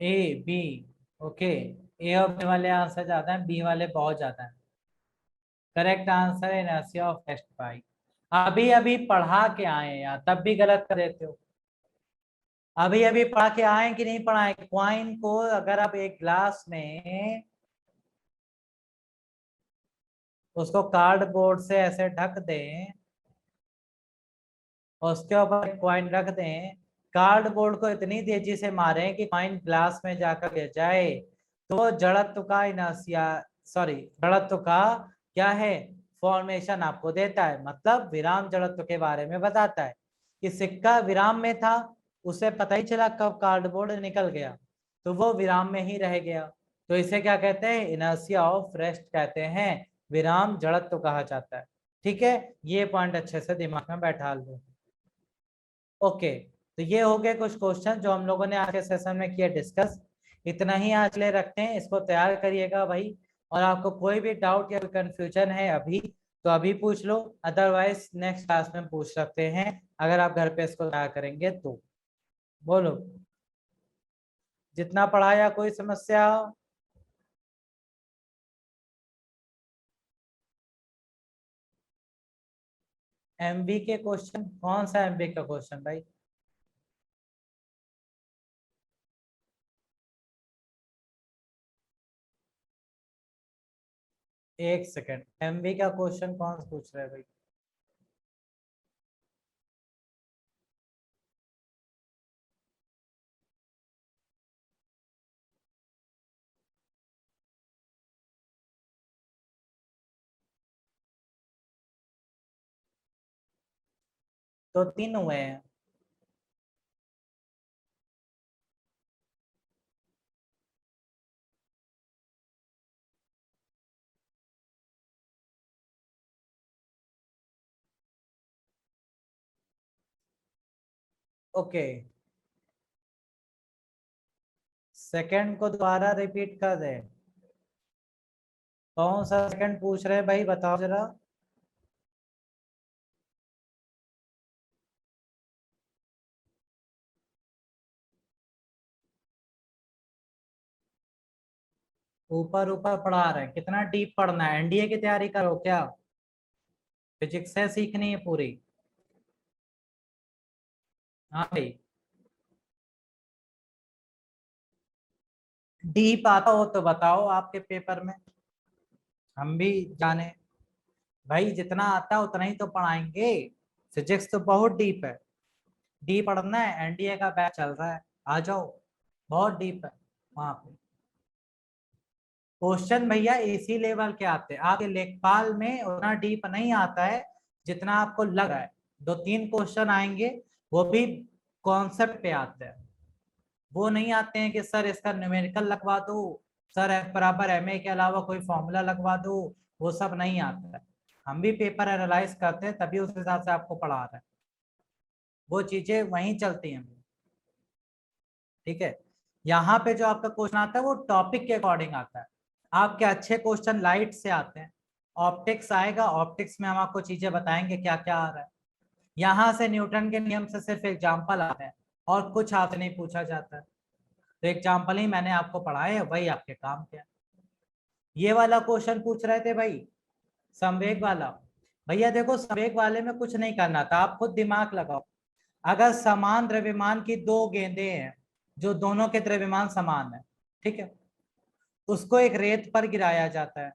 ए, बी, ओके, ए और बी वाले आंसर ज्यादा है, बी वाले बहुत ज्यादा है। करेक्ट आंसर है इनर्शिया ऑफ रेस्ट बाई। अभी अभी पढ़ा के आए हैं यार, तब भी गलत कर देते हो। अभी अभी पढ़ा के आए कि नहीं पढ़ाए, क्वाइन को अगर आप एक ग्लास में उसको कार्डबोर्ड से ऐसे ढक दें और उसके ऊपर क्वाइन रख दें, कार्डबोर्ड को इतनी तेजी से मारें कि क्वाइन ग्लास में जाकर गिर जाए, तो जड़त्व का इनर्शिया, सॉरी, जड़त्व का क्या है, फॉर्मेशन आपको देता है, मतलब विराम जड़त्व के बारे में बताता है कि सिक्का विराम में था, उसे पता ही चला कब कार्डबोर्ड निकल गया, तो वो विराम में ही रह गया। तो इसे क्या कहते हैं, इनर्शिया ऑफ रेस्ट कहते हैं, विराम जड़त्व कहा जाता है। ठीक है, ये पॉइंट अच्छे से दिमाग में बैठा लो। ओके, तो ये हो गए कुछ क्वेश्चन जो हम लोगों ने आज के सेशन में किया डिस्कस। इतना ही आज ले रखते हैं, इसको तैयार करिएगा भाई। और आपको कोई भी डाउट या कंफ्यूजन है अभी, तो अभी पूछ लो, अदरवाइज नेक्स्ट क्लास में पूछ सकते हैं, अगर आप घर पे इसको तैयार करेंगे तो। बोलो, जितना पढ़ाया कोई समस्या। एमबी के क्वेश्चन, कौन सा एमबी का क्वेश्चन भाई। एक सेकेंड, एमवी का क्वेश्चन कौन पूछ रहा है भाई? तो 3 हुए हैं। ओके, सेकंड को दोबारा रिपीट कर दे। कौन सा सेकंड पूछ रहे हैं भाई, बताओ जरा। ऊपर ऊपर पढ़ा रहे हैं, कितना डीप पढ़ना है? एनडीए की तैयारी करो क्या? फिजिक्स है सीखनी है पूरी। हाँ भाई, डीप आता हो तो बताओ आपके पेपर में, हम भी जाने। भाई जितना आता है उतना ही तो पढ़ाएंगे। फिजिक्स तो बहुत डीप है, डीप पढ़ना है। एनडीए का बैच चल रहा है, आ जाओ, बहुत डीप है वहां पे। क्वेश्चन भैया इसी लेवल के आते हैं, आपके लेखपाल में उतना डीप नहीं आता है जितना आपको लग रहा है। 2-3 क्वेश्चन आएंगे, वो भी कॉन्सेप्ट पे आते हैं। वो नहीं आते हैं कि सर इसका न्यूमेरिकल लगवा दो, सर F बराबर ma के अलावा कोई फॉर्मूला लगवा दो। वो सब नहीं आता है। हम भी पेपर एनालाइज करते हैं, तभी उस हिसाब से आपको पढ़ा रहे हैं। वो चीजें वहीं चलती हैं। ठीक है, यहाँ पे जो आपका क्वेश्चन आता है वो टॉपिक के अकॉर्डिंग आता है। आपके अच्छे क्वेश्चन लाइट से आते हैं। ऑप्टिक्स आएगा, ऑप्टिक्स में हम आपको चीजें बताएंगे क्या क्या आ रहा है। यहाँ से न्यूटन के नियम से सिर्फ एग्जाम्पल आते हैं, और कुछ आपसे नहीं पूछा जाता है। तो एग्जाम्पल ही मैंने आपको पढ़ाए हैं, वही आपके काम के हैं। ये वाला क्वेश्चन पूछ रहे थे भाई, संवेग वाला। भैया देखो, संवेग वाले में कुछ नहीं करना था, आप खुद दिमाग लगाओ। अगर समान द्रव्यमान की 2 गेंदें हैं, जो दोनों के द्रव्यमान समान है, ठीक है, उसको एक रेत पर गिराया जाता है।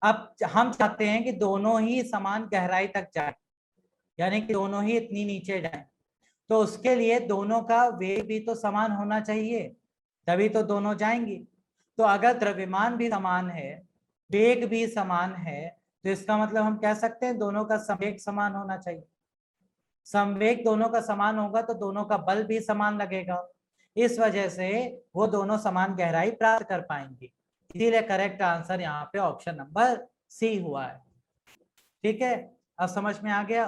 अब हम चाहते हैं कि दोनों ही समान गहराई तक जाए, यानी कि दोनों ही इतनी नीचे जाए। तो उसके लिए दोनों का वेग भी तो समान होना चाहिए, तभी तो दोनों जाएंगी। तो अगर द्रव्यमान भी समान है, वेग भी समान है, तो इसका मतलब हम कह सकते हैं दोनों का संवेग समान होना चाहिए। संवेग दोनों का समान होगा तो दोनों का बल भी समान लगेगा। इस वजह से वो दोनों समान गहराई प्राप्त कर पाएंगे। इसीलिए करेक्ट आंसर यहाँ पे ऑप्शन नंबर सी हुआ है। ठीक है, अब समझ में आ गया?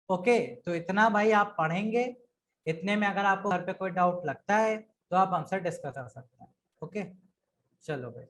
ओके, तो इतना भाई आप पढ़ेंगे। इतने में अगर आपको घर पे कोई डाउट लगता है तो आप हमसे डिस्कस कर सकते हैं। ओके, चलो भाई।